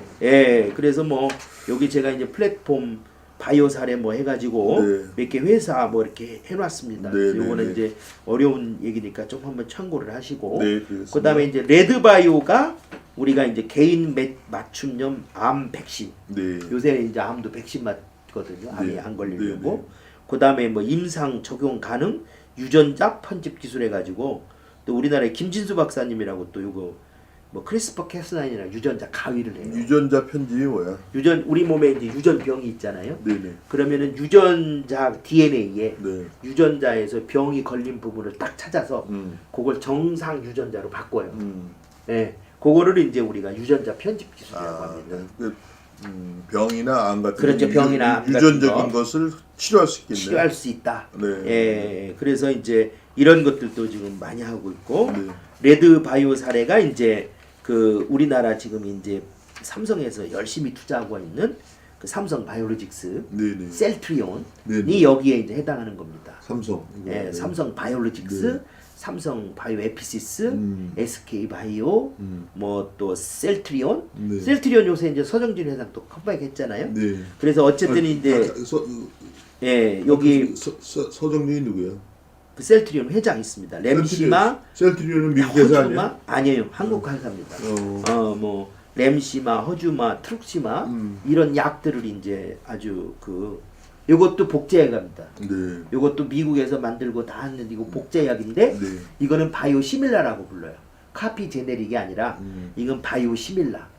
그래서 뭐 여기 제가 이제 플랫폼 바이오 사례 뭐 해가지고 네. 몇 개 회사 뭐 이렇게 해놨습니다. 네, 그래서 네, 이거는 네. 이제 어려운 얘기니까 좀 한번 참고를 하시고. 네, 그렇습니다. 그다음에 이제 레드 바이오가 우리가 이제 개인 맞춤형 암 백신. 네. 요새 이제 암도 백신 맞거든요. 암이 네. 안 걸리려고. 네, 네. 그다음에 뭐 임상 적용 가능 유전자 편집 기술 해가지고. 또 우리나라의 김진수 박사님이라고 또 요거 뭐 크리스퍼 캐스나인이랑 유전자 가위를 해요. 유전자 편집이 뭐야? 우리 몸에 이제 유전병이 있잖아요. 네네. 그러면은 유전자 DNA에 네. 유전자에서 병이 걸린 부분을 딱 찾아서 그걸 정상 유전자로 바꿔요. 네, 그거를 이제 우리가 유전자 편집 기술이라고 합니다. 병이나 암 같은 그렇죠. 병이나 암 유전적인 같은 거. 것을 치료할 수 있겠네. 치료할 수 있다. 네. 예, 그래서 이제 이런 것들도 지금 많이 하고 있고 네. 레드 바이오 사례가 이제 그 우리나라 지금 이제 삼성에서 열심히 투자하고 있는 그 삼성 바이오로직스 네네. 셀트리온이 네네. 여기에 이제 해당하는 겁니다. 삼성. 이거. 예, 네. 삼성 바이오로직스, 네. 삼성 바이오 에피시스, SK 바이오, 뭐 또 셀트리온. 네. 셀트리온 요새 이제 서정진 회장 또 컴백했잖아요. 네. 그래서 어쨌든 이제 예, 여기 서정민이 누구야? 그 셀트리온 회장 있습니다. 렘시마, 셀트리온은 미국 회사 아니야? 허주마 아니에요. 한국 회사입니다. 뭐 렘시마, 허주마, 트룩시마 이런 약들을 이제 아주 그 요것도 복제약입니다. 네. 요것도 미국에서 만들고 다 하는데 이거 복제약인데 네. 이거는 바이오 시밀라라고 불러요. 카피 제네릭이 아니라 이건 바이오 시밀라.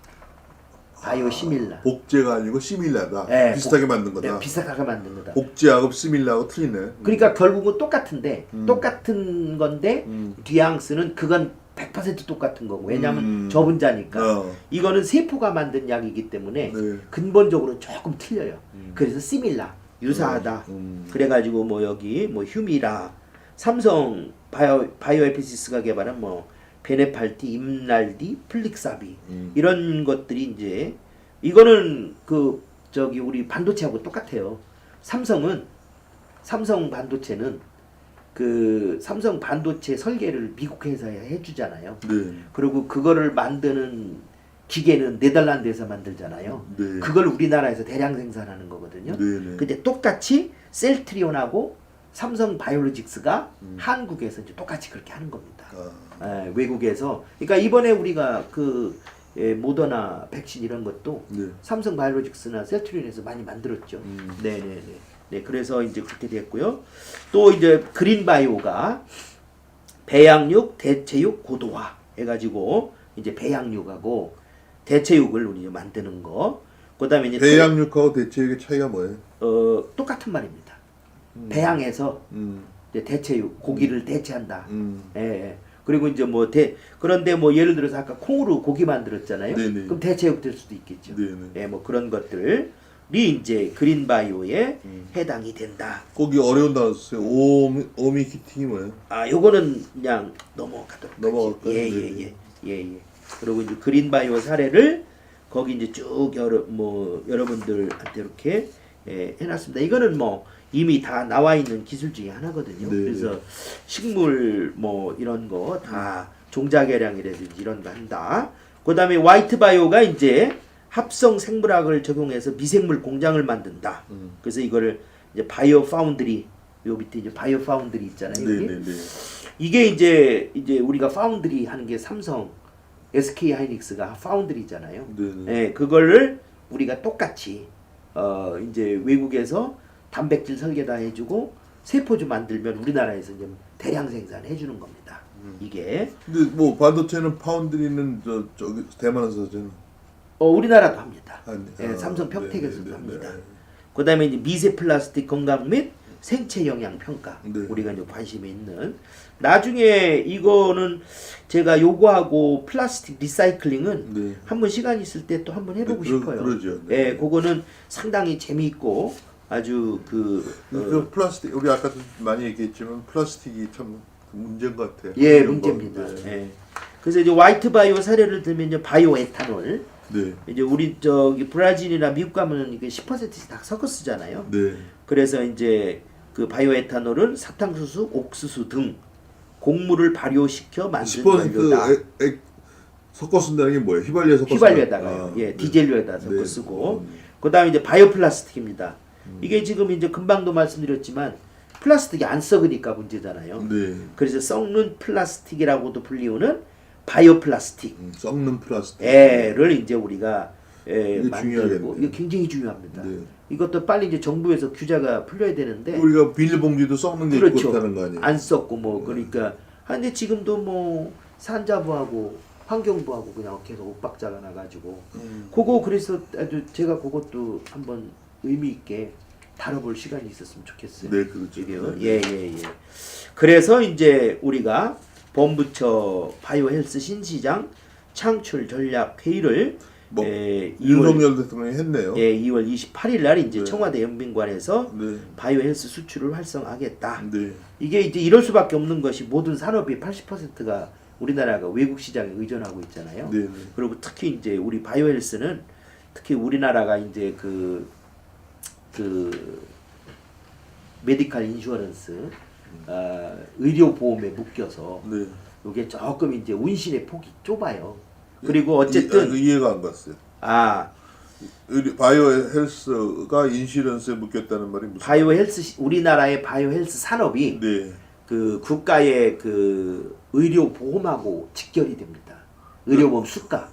바이오 시밀라. 복제가 아니고 시밀라다. 네, 비슷하게 만든 거다. 네, 비슷하게 만든 거다. 복제하고 시밀라하고 틀리네. 그러니까 결국은 똑같은데 똑같은 건데 뉘앙스는 그건 100% 똑같은 거고 왜냐하면 저분자니까 이거는 세포가 만든 약이기 때문에 네. 근본적으로 조금 틀려요. 그래서 시밀라 유사하다. 그래가지고 뭐 여기 뭐 휴미라 삼성 바이오에피시스가 개발한 뭐 베네팔티, 임날디, 플릭사비 이런 것들이 이제 이거는 그 저기 우리 반도체하고 똑같아요. 삼성 반도체는 그 삼성 반도체 설계를 미국 회사에 해주잖아요. 네. 그리고 그거를 만드는 기계는 네덜란드에서 만들잖아요. 네. 그걸 우리나라에서 대량 생산하는 거거든요. 네. 근데 똑같이 셀트리온하고 삼성 바이오로직스가 한국에서 이제 똑같이 그렇게 하는 겁니다. 외국에서. 그러니까 이번에 우리가 그 모더나 백신 이런 것도 네. 삼성 바이오로직스나 셀트리온에서 많이 만들었죠. 네네네. 네, 그래서 이제 그렇게 됐고요. 또 이제 그린바이오가 배양육, 대체육, 고도화 해가지고 이제 배양육하고 대체육을 우리 만드는 거. 그다음에 이제 배양육하고 대체육의 차이가 뭐예요? 똑같은 말입니다. 배양해서 이제 대체육 고기를 대체한다. 예. 그리고 이제 뭐 그런데 뭐 예를 들어서 아까 콩으로 고기 만들었잖아요. 네네. 그럼 대체육 될 수도 있겠죠. 네네. 예, 뭐 그런 것들이 이제 그린바이오에 해당이 된다. 거기 어려운 단어 쓰세요. 오미키팅이 뭐예요? 아, 요거는 그냥 넘어가도록 넘어갈까요? 하죠. 예. 그리고 이제 그린바이오 사례를 거기 이제 쭉 여러분들한테 이렇게 해놨습니다. 이거는 뭐 이미 다 나와 있는 기술 중에 하나거든요. 네. 그래서 식물 뭐 이런 거 다 종자개량이라든지 이런 거 한다. 그다음에 화이트바이오가 이제 합성 생물학을 적용해서 미생물 공장을 만든다. 그래서 이거를 이제 바이오 파운드리 요 밑에 이제 바이오 파운드리 있잖아요. 네네네. 이게 이제 우리가 파운드리 하는 게 삼성, SK 하이닉스가 파운드리잖아요. 네네. 예, 그거를 우리가 똑같이 이제 외국에서 단백질 설계 다 해주고 세포주 만들면 우리나라에서 이제 대량 생산해 주는 겁니다. 이게 근데 뭐 반도체는 파운드리는 저기 대만에서 하잖아. 우리나라도 합니다. 네. 삼성 평택에서도 네, 네, 합니다. 네. 그다음에 이제 미세 플라스틱 건강 및 생체 영양 평가 네. 우리가 이제 관심이 있는 나중에 이거는 제가 요거하고 플라스틱 리사이클링은 네. 한번 시간 있을 때 또 한번 해보고 싶어요. 그러죠. 예, 그거는 상당히 재미있고 아주 그 플라스틱 우리 아까도 많이 얘기했지만 플라스틱이 참 문제인 것 같아요. 예, 문제입니다. 예. 그래서 이제 화이트 바이오 사례를 들면 이제 바이오 에탄올 네. 이제 우리 저기 브라질이나 미국 가면 이게 10%씩 다 섞어 쓰잖아요. 네. 그래서 이제 그 바이오 에탄올은 사탕수수, 옥수수 등 곡물을 발효시켜 만든 10% 원료다. 섞어 쓴다는 게 뭐예요? 휘발유에 섞어 휘발유에다가요. 예, 디젤유에다 섞어 쓰고. 그다음에 이제 바이오 플라스틱입니다. 이게 지금 이제 금방도 말씀드렸지만 플라스틱이 안 썩으니까 문제잖아요. 네. 그래서 썩는 플라스틱이라고도 불리우는 바이오 플라스틱. 썩는 플라스틱. 를 이제 우리가 이게 만들고 중요하겠네요. 이게 굉장히 중요합니다. 네. 이것도 빨리 이제 정부에서 규제가 풀려야 되는데 우리가 비닐봉지도 썩는 게 그렇죠. 그렇다는 거 아니에요? 안 썩고 뭐 그러니까 근데 지금도 뭐 산자부하고 환경부하고 그냥 계속 엇박자가 나가지고 그거 그래서 아주 제가 그것도 한번 의미 있게 다뤄볼 시간이 있었으면 좋겠어요. 네, 그렇죠. 예예예. 그래서 이제 우리가 범부처 바이오헬스 신시장 창출 전략 회의를 뭐 2월 윤석열 대통령이 했네요. 2월 28일 날 이제 네. 청와대 연빈관에서 네. 바이오헬스 수출을 활성화하겠다. 네. 이게 이제 이럴 수밖에 없는 것이 모든 산업의 80%가 우리나라가 외국 시장에 의존하고 있잖아요. 네. 네. 그리고 특히 이제 우리 바이오헬스는 특히 우리나라가 이제 메디칼 인슈어런스 의료 보험에 묶여서 네. 이게 조금 이제 운신의 폭이 좁아요. 그리고 어쨌든 이해가 안 갔어요. 바이오 헬스가 인슈런스에 묶였다는 말이 무슨? 바이오헬스 우리나라의 바이오헬스 산업이 네. 그 국가의 그 의료 보험하고 직결이 됩니다. 의료보험 수가.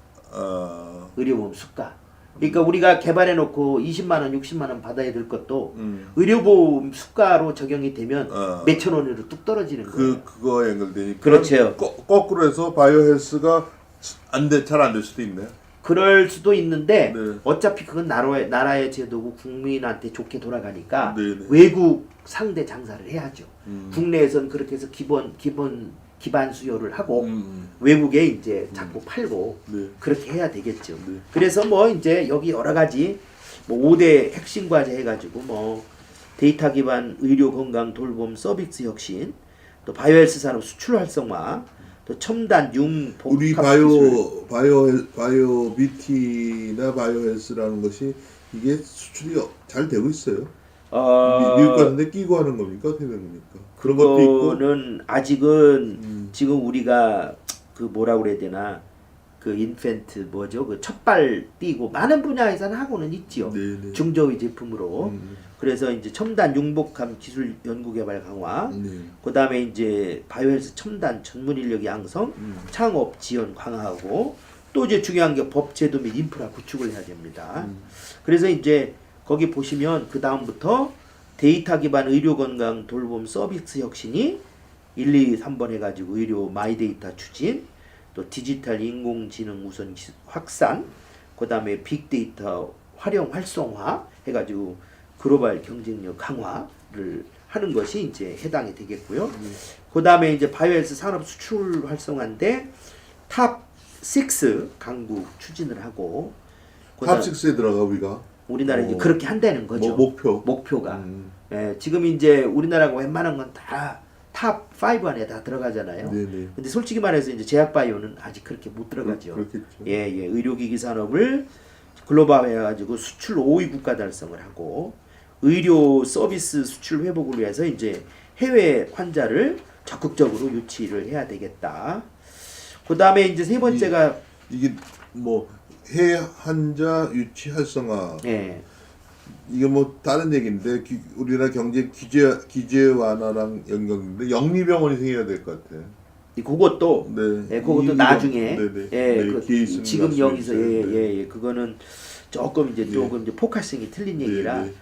의료보험 수가. 그러니까 우리가 개발해 놓고 20만 원, 60만 원 받아야 될 것도 의료보험 수가로 적용이 되면 몇천 원으로 뚝 떨어지는 거예요. 그거에 연결되니까. 그렇죠. 거꾸로 해서 바이오 헬스가 잘 안 될 수도 있네요. 그럴 수도 있는데 네. 어차피 그건 나라의 제도고 국민한테 좋게 돌아가니까 네, 네. 외국 상대 장사를 해야죠. 국내에선 그렇게 해서 기반 수요를 하고 외국에 이제 자꾸 팔고 네. 그렇게 해야 되겠죠. 네. 그래서 뭐 이제 여기 여러 가지 뭐 5대 핵심 과제 해가지고 뭐 데이터 기반 의료 건강 돌봄 서비스 혁신, 또 바이오헬스 산업 수출 활성화, 또 첨단 융 복합 우리 기술. 바이오 BT나 바이오 헬스라는 것이 이게 수출이 잘 되고 있어요. 미국 같은데 끼고 하는 겁니까? 어떻게 되는 겁니까? 그런 것도 있고. 그거는 아직은 지금 우리가 그 뭐라 그래야 되나 그 인펜트 뭐죠? 그 첫발 띄고 많은 분야에서는 하고는 있지요. 네네. 중저위 제품으로. 그래서 이제 첨단 융복합 기술 연구 개발 강화. 네. 그다음에 이제 바이오헬스 첨단 전문 인력 양성, 창업 지원 강화하고 또 이제 중요한 게 법 제도 및 인프라 구축을 해야 됩니다. 그래서 이제 거기 보시면 그 다음부터 데이터 기반 의료 건강 돌봄 서비스 혁신이 1, 2, 3번 해가지고 의료 마이데이터 추진, 또 디지털 인공지능 우선 확산, 그 다음에 빅데이터 활용 활성화 해가지고 글로벌 경쟁력 강화를 하는 것이 이제 해당이 되겠고요. 그 다음에 이제 바이오헬스 산업 수출 활성화인데 탑6 강국 추진을 하고 탑6에 들어가 우리가. 우리나라 이제 그렇게 한다는 거죠. 목표가. 예, 지금 이제 우리나라가 웬만한 건 다 탑5 안에 다 들어가잖아요. 네네. 근데 솔직히 말해서 이제 제약바이오는 아직 그렇게 못 들어가죠. 그렇겠죠. 예, 의료기기 산업을 글로벌화해가지고 수출 5위 국가 달성을 하고 의료 서비스 수출 회복을 위해서 이제 해외 환자를 적극적으로 유치를 해야 되겠다. 그 다음에 이제 세 번째가 이게 뭐 해외 환자 유치 활성화. 예. 이게 뭐 다른 얘기인데 우리나라 경제 규제 완화랑 연결인데 영리병원이 생겨야 될 것 같아요. 그것도 네. 그것도 나중에 네네. 예, 네, 기회 있으면 지금 여기서 말씀해 주세요. 그거는 조금 이제 포커싱이 틀린 얘기라. 네.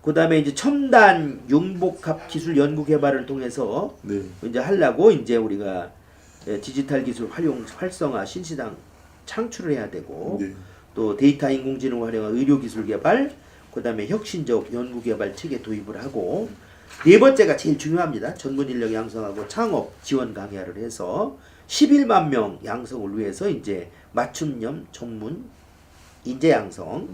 그다음에 이제 첨단 융복합 기술 연구 개발을 통해서 네. 이제 하려고 이제 우리가 디지털 기술 활성화 신시장 창출을 해야 되고 네. 또 데이터 인공지능을 활용한 의료 기술 개발, 그다음에 혁신적 연구 개발 체계 도입을 하고 네 번째가 제일 중요합니다. 전문 인력 양성하고 창업 지원 강화를 해서 11만 명 양성을 위해서 이제 맞춤형 전문 인재 양성,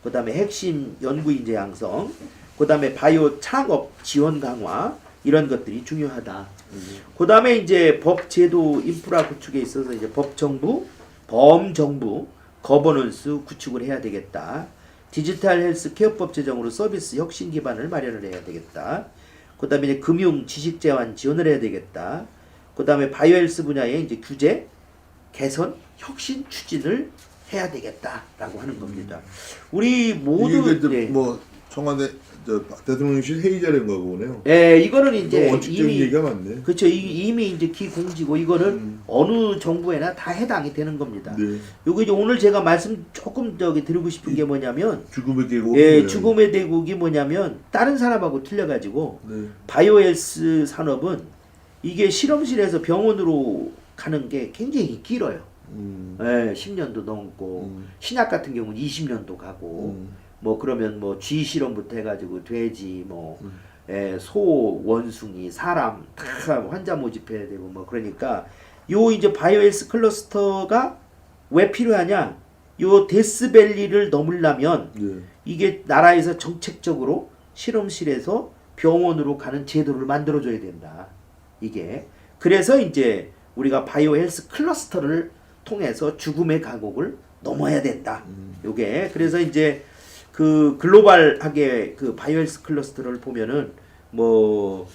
그다음에 핵심 연구 인재 양성, 그다음에 바이오 창업 지원 강화 이런 것들이 중요하다. 그다음에 이제 법 제도 인프라 구축에 있어서 이제 법 정부, 범정부 거버넌스 구축을 해야 되겠다. 디지털 헬스 케어법 제정으로 서비스 혁신 기반을 마련을 해야 되겠다. 그다음에 이제 금융 지식 제한 지원을 해야 되겠다. 그다음에 바이오 헬스 분야의 이제 규제 개선 혁신 추진을 해야 되겠다라고 하는 겁니다. 우리 모두 이게 뭐 청와대 대통령실 회의 자료인가 보네요. 예, 이거는 이제 원칙적인 이미 얘기가 많네. 그렇죠. 이미 이제 기공지고 이거는 어느 정부에나 다 해당이 되는 겁니다. 네. 요거 이제 오늘 제가 말씀 조금 드리고 싶은 게 뭐냐면 죽음의 대국. 예, 죽음의 대국이 뭐냐면 다른 산업하고 틀려가지고 네. 바이오헬스 산업은 이게 실험실에서 병원으로 가는 게 굉장히 길어요. 예, 10년도 넘고 신약 같은 경우는 20년도 가고 뭐 그러면 뭐 쥐 실험부터 해가지고 돼지 뭐 소, 원숭이, 사람 다 환자 모집해야 되고 뭐 그러니까 요 이제 바이오헬스 클러스터가 왜 필요하냐? 요 데스밸리를 넘으려면 이게 나라에서 정책적으로 실험실에서 병원으로 가는 제도를 만들어줘야 된다. 이게 그래서 이제 우리가 바이오헬스 클러스터를 통해서 죽음의 가곡을 넘어야 된다. 요게 그래서 이제 그 글로벌하게 그 바이오헬스 클러스터를 보면은 뭐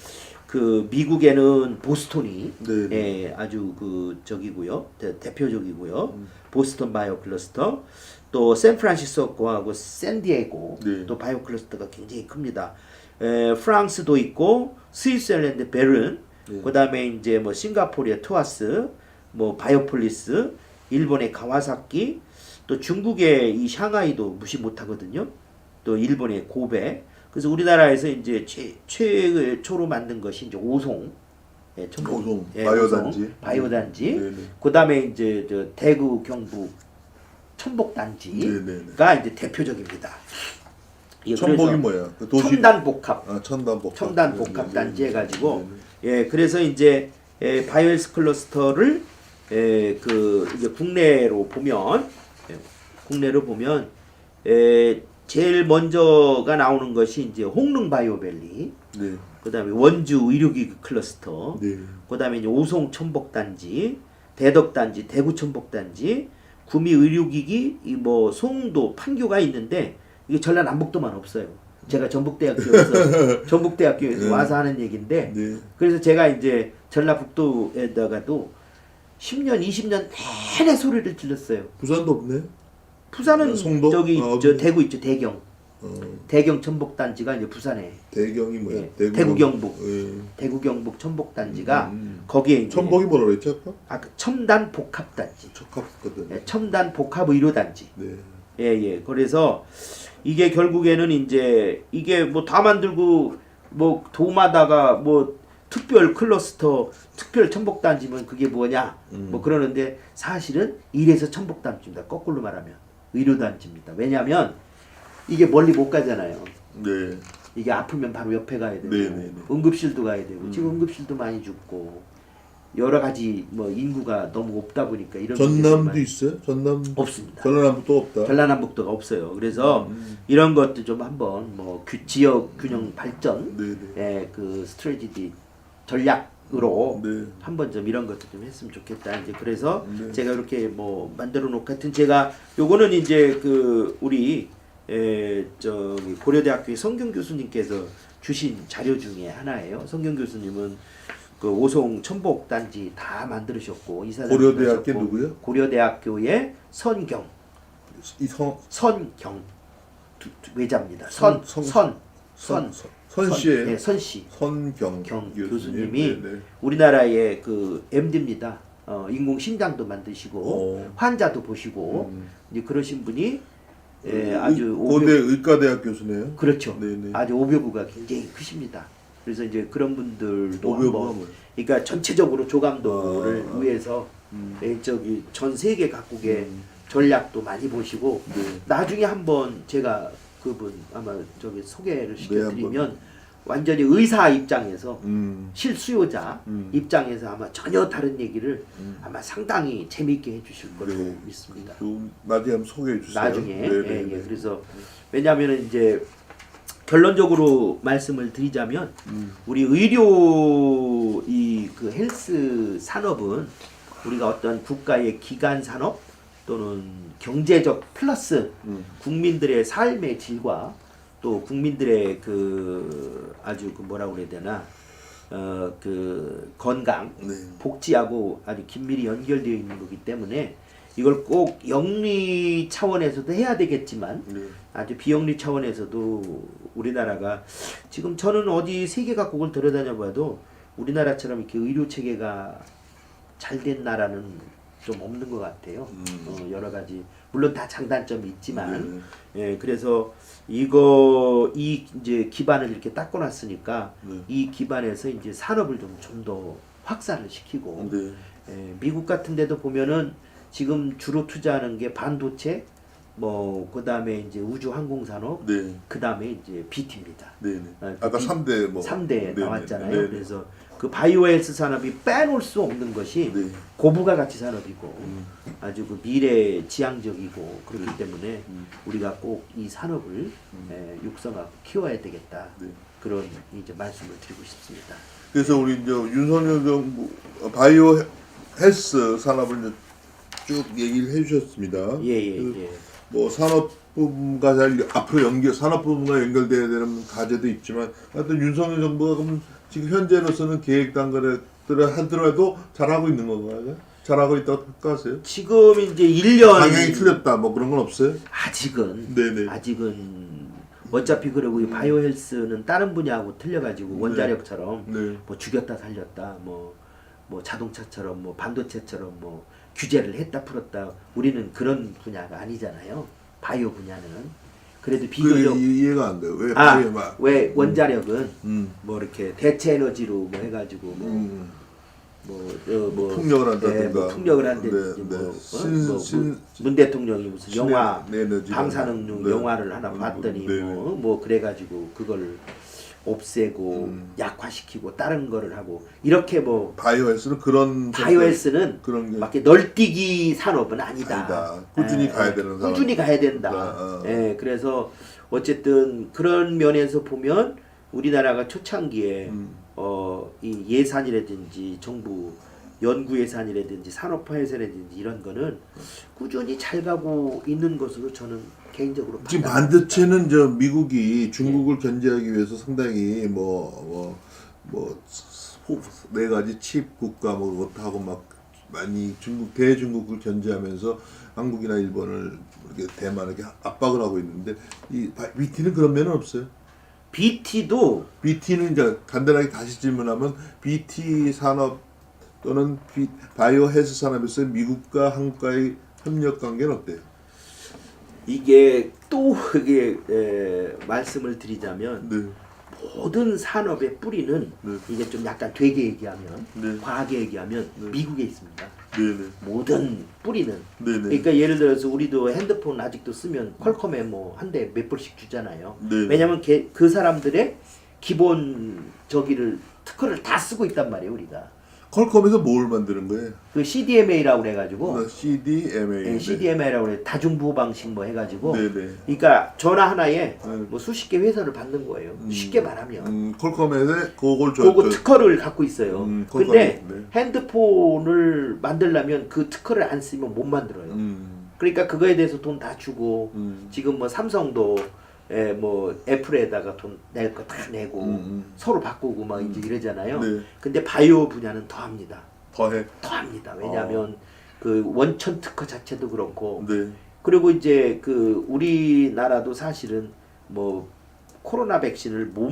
그 미국에는 보스턴이 예, 아주 그 저기고요. 대표적이고요. 보스턴 바이오 클러스터 또 샌프란시스코하고 샌디에고 또 바이오 클러스터가 굉장히 큽니다. 프랑스도 있고 스위스랜드 베른 그다음에 이제 뭐 싱가포르의 투아스 뭐 바이오폴리스 일본의 가와사키 또 중국의 이 샹하이도 무시 못하거든요. 또 일본의 고베. 그래서 우리나라에서 이제 최초로 만든 것이 이제 오송, 오송 예, 바이오단지. 바이오단지. 그다음에 이제 저 대구 경북 첨복단지가 이제 대표적입니다. 예, 첨복이 뭐야? 그 도시... 첨단복합. 아, 첨단복합. 첨단복합단지 해가지고 예, 그래서 이제 바이오헬스 클러스터를 그 이제 국내로 보면 제일 먼저가 나오는 것이 이제 홍릉 바이오밸리, 그다음에 원주 의료기기 클러스터, 그다음에 이제 오송 첨복단지, 대덕단지, 대구 첨복단지, 구미 의료기기, 이 뭐 송도 판교가 있는데 이게 전라남북도만 없어요. 제가 전북대학교에서 와서 하는 얘기인데 그래서 제가 이제 전라북도에다가도 10년, 20년 내내 소리를 질렀어요. 부산도 없네. 부산은 송도? 저기 저 대구 있죠. 대경. 대경 첨복단지가 이제 부산에. 대경이 뭐야? 예, 대구 경북. 대구 경북 첨복단지가 거기에 이제 첨복이 뭐라 그랬지 아까? 그 첨단 복합단지. 첨복거든. 예, 첨단 복합 의료단지. 네. 예. 그래서 이게 결국에는 이제 이게 뭐 다 만들고 뭐 도마다가 뭐 특별 클러스터, 특별 첨복단지면 그게 뭐냐? 뭐 그러는데 사실은 이래서 첨복단지입니다. 거꾸로 말하면 의료단지입니다. 왜냐하면 이게 멀리 못 가잖아요. 네. 이게 아프면 바로 옆에 가야 되고 네. 응급실도 가야 되고 지금 응급실도 많이 죽고 여러 가지 뭐 인구가 너무 없다 보니까 이런 전남도 있어요? 전남 없습니다. 전라남북도 없다. 전라남북도가 없어요. 그래서 이런 것도 좀 한번 뭐 지역 균형 발전, 그 스트레티지 전략으로 한번 좀 이런 것도 좀 했으면 좋겠다. 이제 그래서 제가 이렇게 뭐 만들어 놓고 하여튼 제가 요거는 이제 그 우리 저기 고려대학교의 성경 교수님께서 주신 자료 중에 하나예요. 성경 교수님은 그 오송 첨복단지 다 만들으셨고 이사장 고려대학교 누구요? 고려대학교의 선경 선경 외자입니다. 선씨의 네, 선씨 선경 교수님이 우리나라의 그 MD입니다. 인공 심장도 만드시고 환자도 보시고 이제 그러신 분이 예, 아주 고대 의과대학 교수네요. 그렇죠. 네네. 아주 오묘부가 굉장히 크십니다. 그래서 이제 그런 분들도 오묘부가 한번 뭐예요? 그러니까 전체적으로 조감도를 위해서 저기 전 세계 각국의 전략도 많이 보시고 네. 나중에 한번 제가 그분 아마 저기 소개를 시켜드리면 한번. 완전히 의사 입장에서 실수요자 음. 입장에서 아마 전혀 다른 얘기를 아마 상당히 재미있게 해주실 걸로 네. 믿습니다. 나중에 한번 소개해 주세요. 나중에 네네. 예. 그래서 왜냐하면 이제 결론적으로 말씀을 드리자면 우리 의료 이 그 헬스 산업은 우리가 어떤 국가의 기관 산업 또는 경제적 플러스 국민들의 삶의 질과 또 국민들의 그 아주 그 뭐라고 그래야 되나 그 건강 네. 복지하고 아주 긴밀히 연결되어 있는 거기 때문에 이걸 꼭 영리 차원에서도 해야 되겠지만 네. 아주 비영리 차원에서도 우리나라가 지금 저는 어디 세계 각국을 돌아다녀봐도 우리나라처럼 이렇게 의료 체계가 잘 된 나라는 좀 없는 것 같아요. 여러 가지 물론 다 장단점이 있지만 예 그래서 이 이제 기반을 이렇게 닦아놨으니까 이 기반에서 이제 산업을 좀 더 확산을 시키고 예, 미국 같은 데도 보면은 지금 주로 투자하는 게 반도체 뭐 그다음에 이제 우주 항공 산업 네. 그다음에 이제 BT입니다. 네네. 그 아까 3대 뭐 3대 네네. 나왔잖아요. 네네. 그래서 그 바이오헬스 산업이 빼놓을 수 없는 것이 네. 고부가 가치 산업이고 아주 그 미래 지향적이고 그렇기 때문에 우리가 꼭 이 산업을 육성하고 키워야 되겠다. 네. 그런 이제 말씀을 드리고 싶습니다. 그래서 우리 이제 윤석열 정부 바이오 헬스 산업을 이제 쭉 얘기를 해주셨습니다. 예. 뭐 산업부문과 앞으로 산업부문과 연결돼야 되는 과제도 있지만 하여튼 윤석열 정부가 그럼 지금 현재로서는 계획 단계를 하더라도 잘하고 있는 건가요? 잘하고 있다고 평가하세요? 지금 이제 1년 방향이 틀렸다 뭐 그런 건 없어요? 아직은 네네. 아직은 어차피 그리고 이 바이오헬스는 다른 분야하고 틀려가지고 원자력처럼 네. 뭐 죽였다 살렸다 뭐 자동차처럼 뭐 반도체처럼 뭐 규제를 했다 풀었다 우리는 그런 분야가 아니잖아요. 바이오 분야는 그래도 비교적 이해가 안 돼요. 왜 바이오만? 왜 원자력은 뭐 이렇게 대체 에너지로 뭐 해가지고 풍력을 한다든가. 뭐 풍력을 한다든지 문 대통령이 무슨 영화 방사능 영화를 하나 봤더니 뭐 그래가지고 그걸 없애고 약화시키고 다른 거를 하고 이렇게 뭐 바이오헬스는 바이오헬스는 그런 게 막 널뛰기 산업은 아니다. 꾸준히 가야 되는 산업. 꾸준히 가야 된다. 예, 그래서 어쨌든 그런 면에서 보면 우리나라가 초창기에 이 예산이라든지 정부 연구 예산이라든지 산업화 예산이라든지 이런 거는 꾸준히 잘 가고 있는 것으로 저는 개인적으로 지금 반도체는 저 미국이 중국을 견제하기 위해서 상당히 네 가지 칩 국가 뭐 그것하고 막 많이 대중국을 견제하면서 한국이나 일본을 이렇게 대만에게 압박을 하고 있는데 이 BT는 그런 면은 없어요. BT는 이제 간단하게 다시 질문하면 BT 산업 또는 바이오 헬스 산업에서 미국과 한국과의 협력 관계는 어때요? 이게 또 이게 말씀을 드리자면 네. 모든 산업의 뿌리는 이게 좀 약간 되게 얘기하면 네. 과하게 얘기하면 미국에 있습니다. 네네. 모든 뿌리는. 네네. 그러니까 예를 들어서 우리도 핸드폰 아직도 쓰면 퀄컴에 뭐 한 대 몇 불씩 주잖아요. 네네. 왜냐면 그 사람들의 기본 저기를 특허를 다 쓰고 있단 말이에요 우리가. 퀄컴에서 뭘 만드는 거예요? 그 CDMA라고 그래가지고 CDMA. CDMA라고 그래 다중부호 방식 뭐 해가지고. 네네. 그러니까 전화 하나에 뭐 수십 개 회사를 받는 거예요. 쉽게 말하면. 퀄컴에서 그걸 그거 특허를 갖고 있어요. 근데 네. 핸드폰을 만들려면 그 특허를 안 쓰면 못 만들어요. 그러니까 그거에 대해서 돈 다 주고 지금 뭐 삼성도 뭐 애플에다가 돈 낼 거 다 내고 서로 바꾸고 막 이제 이러잖아요. 네. 근데 바이오 분야는 더 합니다. 더 합니다. 왜냐하면 그 원천 특허 자체도 그렇고 네. 그리고 이제 그 우리나라도 사실은 뭐 코로나 백신을 못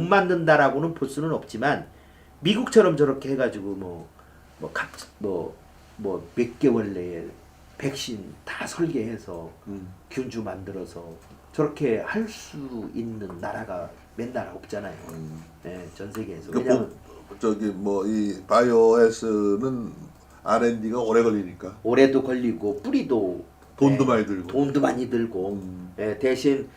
만든다라고는 볼 수는 없지만 미국처럼 저렇게 해가지고 뭐 몇 개월 내에 백신 다 설계해서 균주 만들어서 저렇게 할 수 있는 나라가 몇 나라 없잖아요. 네, 전 세계에서. 왜냐면 저기 뭐 이 바이오 헬스는 R&D가 오래 걸리니까. 오래도 걸리고 뿌리도 돈도 많이 들고. 돈도 많이 들고 예, 대신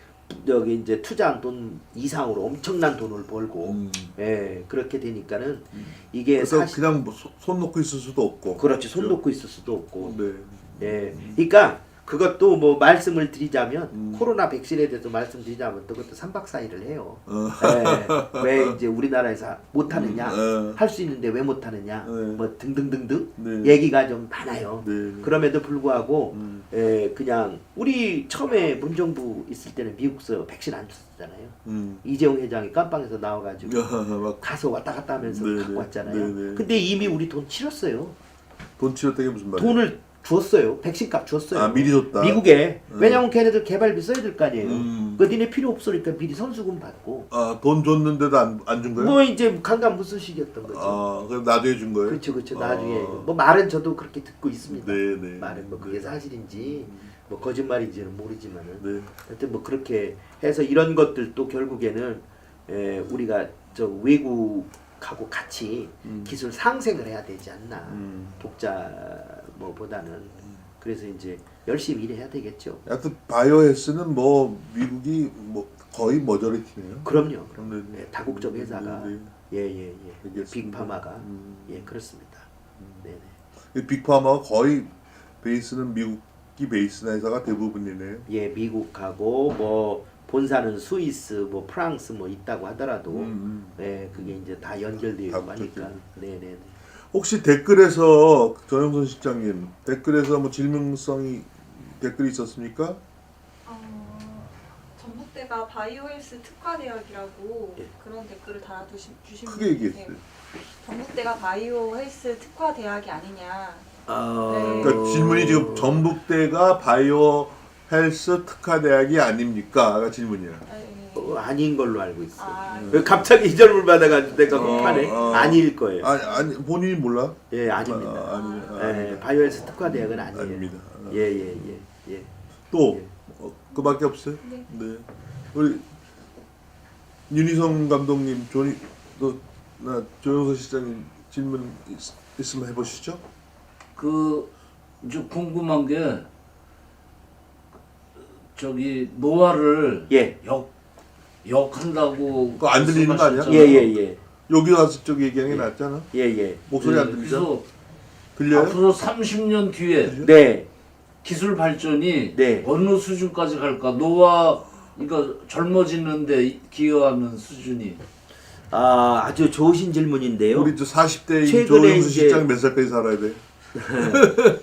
여기 이제 투자한 돈 이상으로 엄청난 돈을 벌고 예, 그렇게 되니까는 이게 그래서 사실 그냥 뭐 손 놓고 있을 수도 없고. 그렇지 손 놓고 있을 수도 없고 네. 예, 그러니까 그것도 뭐 말씀을 드리자면 코로나 백신에 대해서 말씀드리자면 그것도 3박 4일을 해요. 예, 왜 이제 우리나라에서 못하느냐, 할 수 있는데 왜 못하느냐, 뭐 등등등등 네. 얘기가 좀 많아요. 네. 그럼에도 불구하고 예, 그냥 우리 처음에 문정부 있을 때는 미국서 백신 안 줬잖아요. 이재용 회장이 깜빵에서 나와가지고 막 가서 왔다 갔다 하면서 네네. 갖고 왔잖아요. 네네. 근데 이미 우리 돈 치렀어요. 돈 치렀다는 게 무슨 말이야? 돈을 줬어요. 백신값 줬어요. 아, 미리 줬다. 미국에. 왜냐면 걔네들 개발비 써야 될 거 아니에요. 그 니네 필요 없으니까 미리 선수금 받고. 아, 돈 줬는데도 안 준 거예요? 뭐 이제 강간무소식이었던 거죠. 아, 그럼 나중에 준 거예요? 그렇죠. 나중에 뭐 말은 저도 그렇게 듣고 있습니다. 네네. 말은 뭐 그게 사실인지 뭐 거짓말인지는 모르지만은. 네. 하여튼 뭐 그렇게 해서 이런 것들도 결국에는 우리가 저 외국하고 같이 기술 상생을 해야 되지 않나. 독자 뭐보다는 그래서 이제 열심히 일해야 되겠죠. 하여튼 바이오 헬스는 뭐 미국이 뭐 거의 머저리티네요. 그럼요. 네. 네, 다국적 회사가 네. 예예예. 알겠습니다. 빅파마가 예 그렇습니다. 네네. 이 빅파마가 거의 베이스는 미국이 베이스나 회사가 대부분이네요. 예 미국하고 뭐 본사는 스위스 뭐 프랑스 뭐 있다고 하더라도 예 그게 이제 다 연결되어 있고 다국적 하니까 네네네. 혹시 댓글에서 전영선 실장님 댓글에서 뭐 질문성이 댓글이 있었습니까? 전북대가 바이오헬스 특화대학이라고 예. 그런 댓글을 달아주신 크게 얘기했어요. 전북대가 바이오헬스 특화대학이 아니냐. 그러니까 질문이 지금 전북대가 바이오 헬스 특화대학이 아닙니까?가 질문이야. 아닌 걸로 알고 있어. 아, 왜 갑자기 이 질문 받아가지고 내가 급하네. 아닐 거예요. 아니 본인이 몰라? 예 아닙니다. 아닙니다. 예, 바이오헬스 특화대학은 아니에요. 아닙니다. 예. 또 그밖에 없어요? 네. 네. 우리 윤희성 감독님, 나 조영서 시장님 질문 있으면 해보시죠. 좀 궁금한 게 저기 노화를 예. 역한다고 그거 안 들리는 거 아니야? 예. 여기 와서 저기 얘기하는 게 낫잖아. 예. 목소리 안 들리죠? 그래서 들려요? 앞으로 30년 뒤에 네. 기술 발전이 네. 어느 수준까지 갈까? 노화 이거 젊어지는데 기여하는 수준이. 아주 좋으신 질문인데요. 우리 저 40대인 최근에 조영수 이제- 실장 몇 살까지 살아야 돼?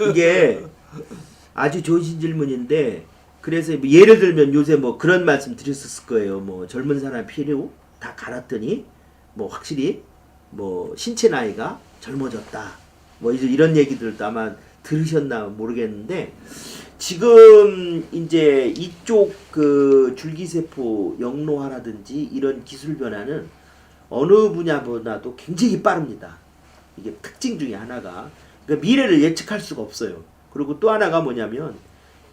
이게 아주 좋으신 질문인데 그래서 뭐 예를 들면 요새 뭐 그런 말씀 드렸었을 거예요. 뭐 젊은 사람 필요 다 갈았더니 뭐 확실히 뭐 신체 나이가 젊어졌다. 뭐 이제 이런 얘기들도 아마 들으셨나 모르겠는데 지금 이제 이쪽 그 줄기세포 영로화라든지 이런 기술 변화는 어느 분야보다도 굉장히 빠릅니다. 이게 특징 중에 하나가 그러니까 미래를 예측할 수가 없어요. 그리고 또 하나가 뭐냐면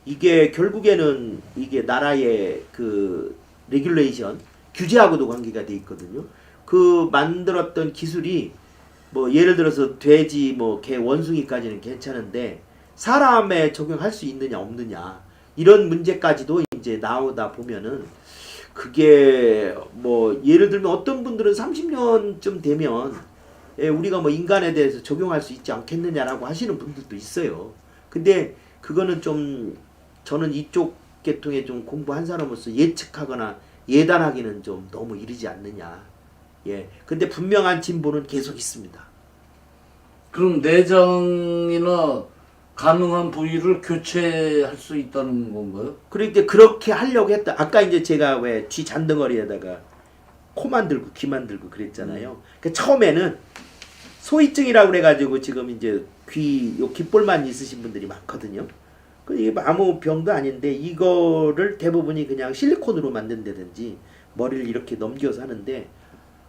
이게 결국에는 이게 나라의 그 레귤레이션 규제하고도 관계가 돼 있거든요. 그 만들었던 기술이 뭐 예를 들어서 돼지 뭐 개 원숭이까지는 괜찮은데 사람에 적용할 수 있느냐 없느냐 이런 문제까지도 이제 나오다 보면은 그게 뭐 예를 들면 어떤 분들은 30년쯤 되면 우리가 뭐 인간에 대해서 적용할 수 있지 않겠느냐라고 하시는 분들도 있어요. 근데 그거는 좀 저는 이쪽 계통에 좀 공부한 사람으로서 예측하거나 예단하기는 좀 너무 이르지 않느냐. 예. 근데 분명한 진보는 계속 있습니다. 그럼 내장이나 가능한 부위를 교체할 수 있다는 건가요? 그러니까 그렇게 하려고 했다. 아까 이제 제가 왜 뒤 잔덩어리에다가 코 만들고 귀 만들고 그랬잖아요. 그 처음에는 소위증이라고 그래가지고 지금 이제 요 귓볼만 있으신 분들이 많거든요. 이게 아무 병도 아닌데 이거를 대부분이 그냥 실리콘으로 만든다든지 머리를 이렇게 넘겨서 하는데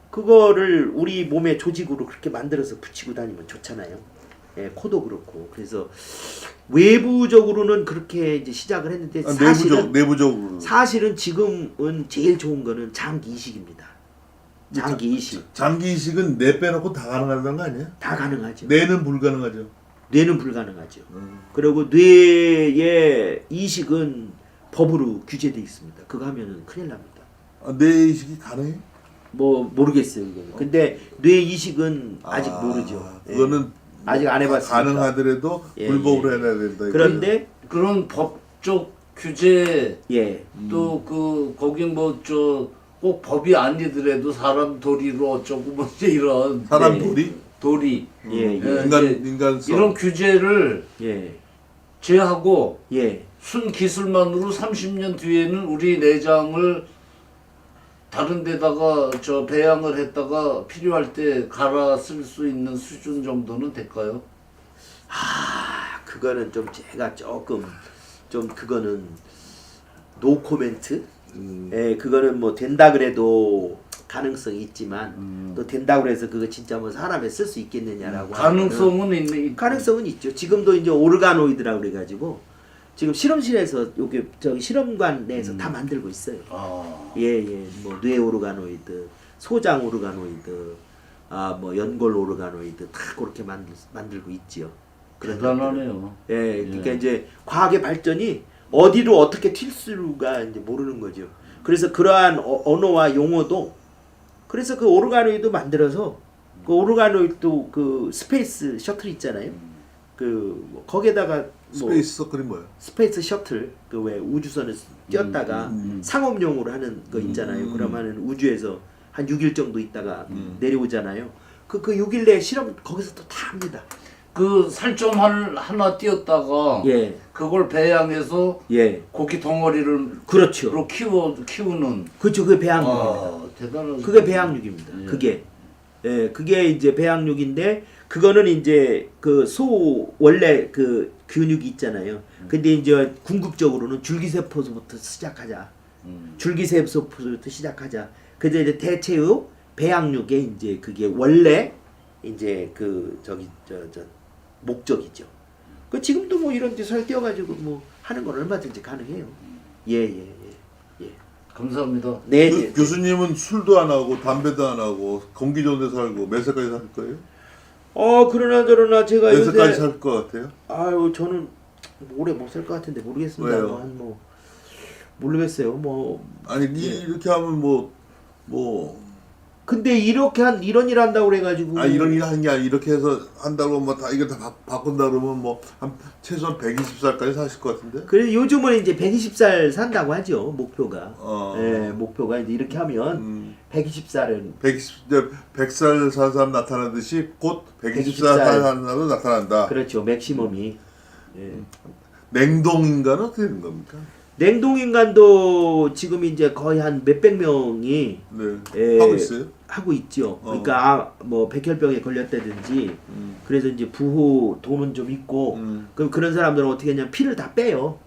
그거를 우리 몸의 조직으로 그렇게 만들어서 붙이고 다니면 좋잖아요. 예, 코도 그렇고. 그래서 외부적으로는 그렇게 이제 시작을 했는데 내부적으로. 사실은 지금은 제일 좋은 거는 장기 이식입니다. 장기 이식. 장기 이식은 뇌 빼놓고 다 가능하다는 거 아니야? 다 가능하죠. 뇌는 불가능하죠. 뇌는 불가능하죠. 그리고 뇌의 이식은 법으로 규제돼 있습니다. 그거 하면은 큰일 납니다. 뇌 이식이 가능해? 뭐 모르겠어요 이거는. 근데 뇌 이식은 아직 모르죠. 그거는 아직 안 해봤으니까. 가능하더라도 예, 불법으로 예. 해놔야 된다. 그런데 그런 법적 규제 예, 또 그 거기 뭐 저 꼭 법이 아니더라도 사람 도리로 어쩌고 뭐 이제 이런 사람 네. 도리 예, 예, 인간성 이런 규제를 예, 제하고 예. 순 기술만으로 30년 뒤에는 우리 내장을 다른 데다가 저 배양을 했다가 필요할 때 갈아 쓸 수 있는 수준 정도는 될까요? 그거는 좀 제가 조금 좀 그거는 노 코멘트. 예, 그거는 뭐 된다 그래도 가능성이 있지만 또 된다 그래서 그거 진짜 뭐 사람에 쓸 수 있겠느냐라고 가능성은 있는 가능성은 있죠. 지금도 이제 오르가노이드라고 그래가지고 지금 실험실에서 여기 저기 실험관 내에서 다 만들고 있어요. 예예, 뭐 뇌 오르가노이드, 소장 오르가노이드, 뭐 연골 오르가노이드 다 그렇게 만들고 있지요. 그런 대단하네요. 예, 그러니까 이제 과학의 발전이 어디로 어떻게 튈 수가 이제 모르는 거죠. 그래서 그러한 언어와 용어도 그래서 그 오르가노이드 만들어서 그 오르가노이드 그 스페이스 셔틀 있잖아요. 그뭐 거기에다가 뭐 스페이스 서클이 뭐야? 스페이스 셔틀 그 왜 우주선을 뛰었다가 상업용으로 하는 거 있잖아요. 그러면은 우주에서 한 6일 정도 있다가 내려오잖아요. 그 6일 내에 실험 거기서 또 다 합니다. 그 살점 하나 띄었다가 예, 그걸 배양해서 예, 고기 덩어리를 그렇죠. 로 키우는 그렇죠. 그게 배양육입니다. 대단하죠. 그게 배양육입니다. 예. 그게 이제 배양육인데 그거는 이제 그 소 원래 그 근육이 있잖아요. 근데 이제 궁극적으로는 줄기세포부터 시작하자. 줄기세포부터 시작하자. 근데 이제 대체의 배양육의 이제 그게 원래 이제 그 저기 저 목적이죠. 그 지금도 뭐 이런 데서 띄어가지고 뭐 하는 건 얼마든지 가능해요. 예. 감사합니다. 네. 네. 교수님은 술도 안 하고 담배도 안 하고 공기 좋은 데 살고 몇 살까지 살 거예요? 그러나 저러나 제가 몇 요새 살까지 살 것 같아요? 아유 저는 오래 못 살 것 같은데 모르겠습니다. 왜요? 모르겠어요. 뭐 아니 이렇게 하면 뭐 근데 이렇게 이런 일 한다고 그래가지고 이런 일 하는 게 아니라 이렇게 해서 한다고 뭐 다 이거 다 바꾼다 그러면 뭐 한 최소한 120살까지 사실 것 같은데? 그래 요즘은 이제 120살 산다고 하죠 목표가. 어. 예, 목표가 이제 이렇게 하면 120살은 100살 산 사람 나타나듯이 곧 120살 120살. 산 사람도 나타난다. 그렇죠 맥시멈이. 예. 냉동인간은 어떻게 되는 겁니까? 냉동인간도 지금 이제 거의 한 몇백 명이 네. 예, 하고 있어요? 하고 있죠. 그러니까 뭐 백혈병에 걸렸다든지 그래서 이제 부호 돈은 좀 있고 그럼 그런 사람들은 어떻게 하냐면 피를 다 빼요.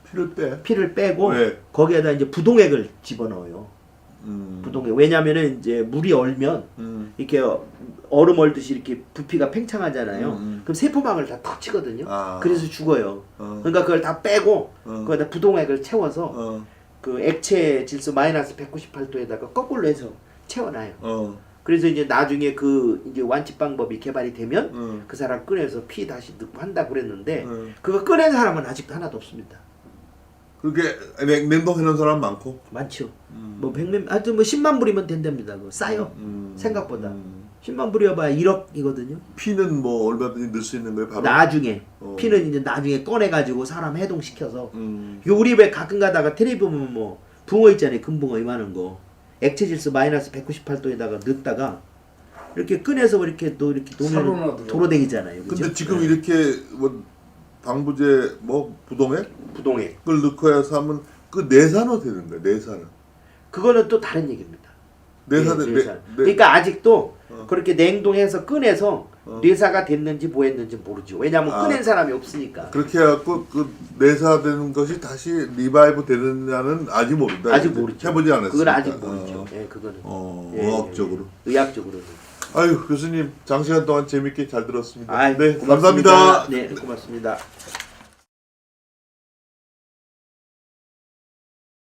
피를 빼. 피를 빼고 왜? 거기에다 이제 부동액을 집어넣어요. 부동액. 왜냐면은 이제 물이 얼면 이렇게 얼음 얼듯이 이렇게 부피가 팽창하잖아요. 그럼 세포막을 다 턱 치거든요. 그래서 죽어요. 그러니까 그걸 다 빼고 거기다 부동액을 채워서 그 액체 질소 마이너스 198도에다가 거꾸로 해서 채워놔요. 그래서 이제 나중에 그 이제 완치 방법이 개발이 되면 그 사람 꺼내서 피 다시 넣고 한다 그랬는데 그거 꺼낸 사람은 아직도 하나도 없습니다. 그렇게 냉동해놓은 사람 많고 많죠. 뭐 100명, 하여튼 뭐 10만 불이면 된답니다. 그거 싸요. 생각보다. 10만 불이어봐야 1억이거든요. 피는 뭐 얼마든지 넣을 수 있는 거예요 바로? 나중에 피는 이제 나중에 꺼내가지고 사람 해동시켜서 요 우리 왜 가끔 가다가 텔레비 보면 뭐 붕어 있잖아요. 금붕어 이만한 거 액체 질소 마이너스 198도에다가 넣다가 이렇게 꺼내서 이렇게 또 이렇게 놓으면 도로댕이잖아요. 그죠? 근데 지금 이렇게 뭐 방부제 뭐 부동액? 부동액 그걸 넣고 해서 하면 그 내산은 되는 거야 내산은. 그거는 또 다른 얘기입니다. 내사 그러니까 아직도 그렇게 냉동해서 꺼내서 뇌사가 됐는지 뭐 했는지 모르죠. 왜냐하면 꺼낸 사람이 없으니까. 그렇게 해갖고 그 내사되는 것이 다시 리바이브 되느냐는 아직 모른다. 아직 모르죠. 해보지 않았으니까. 그건 아직 모르죠. 예, 그거는. 의학적으로. 의학적으로는. 아유 교수님 장시간 동안 재밌게 잘 들었습니다. 아이, 네 고맙습니다. 감사합니다. 네 고맙습니다.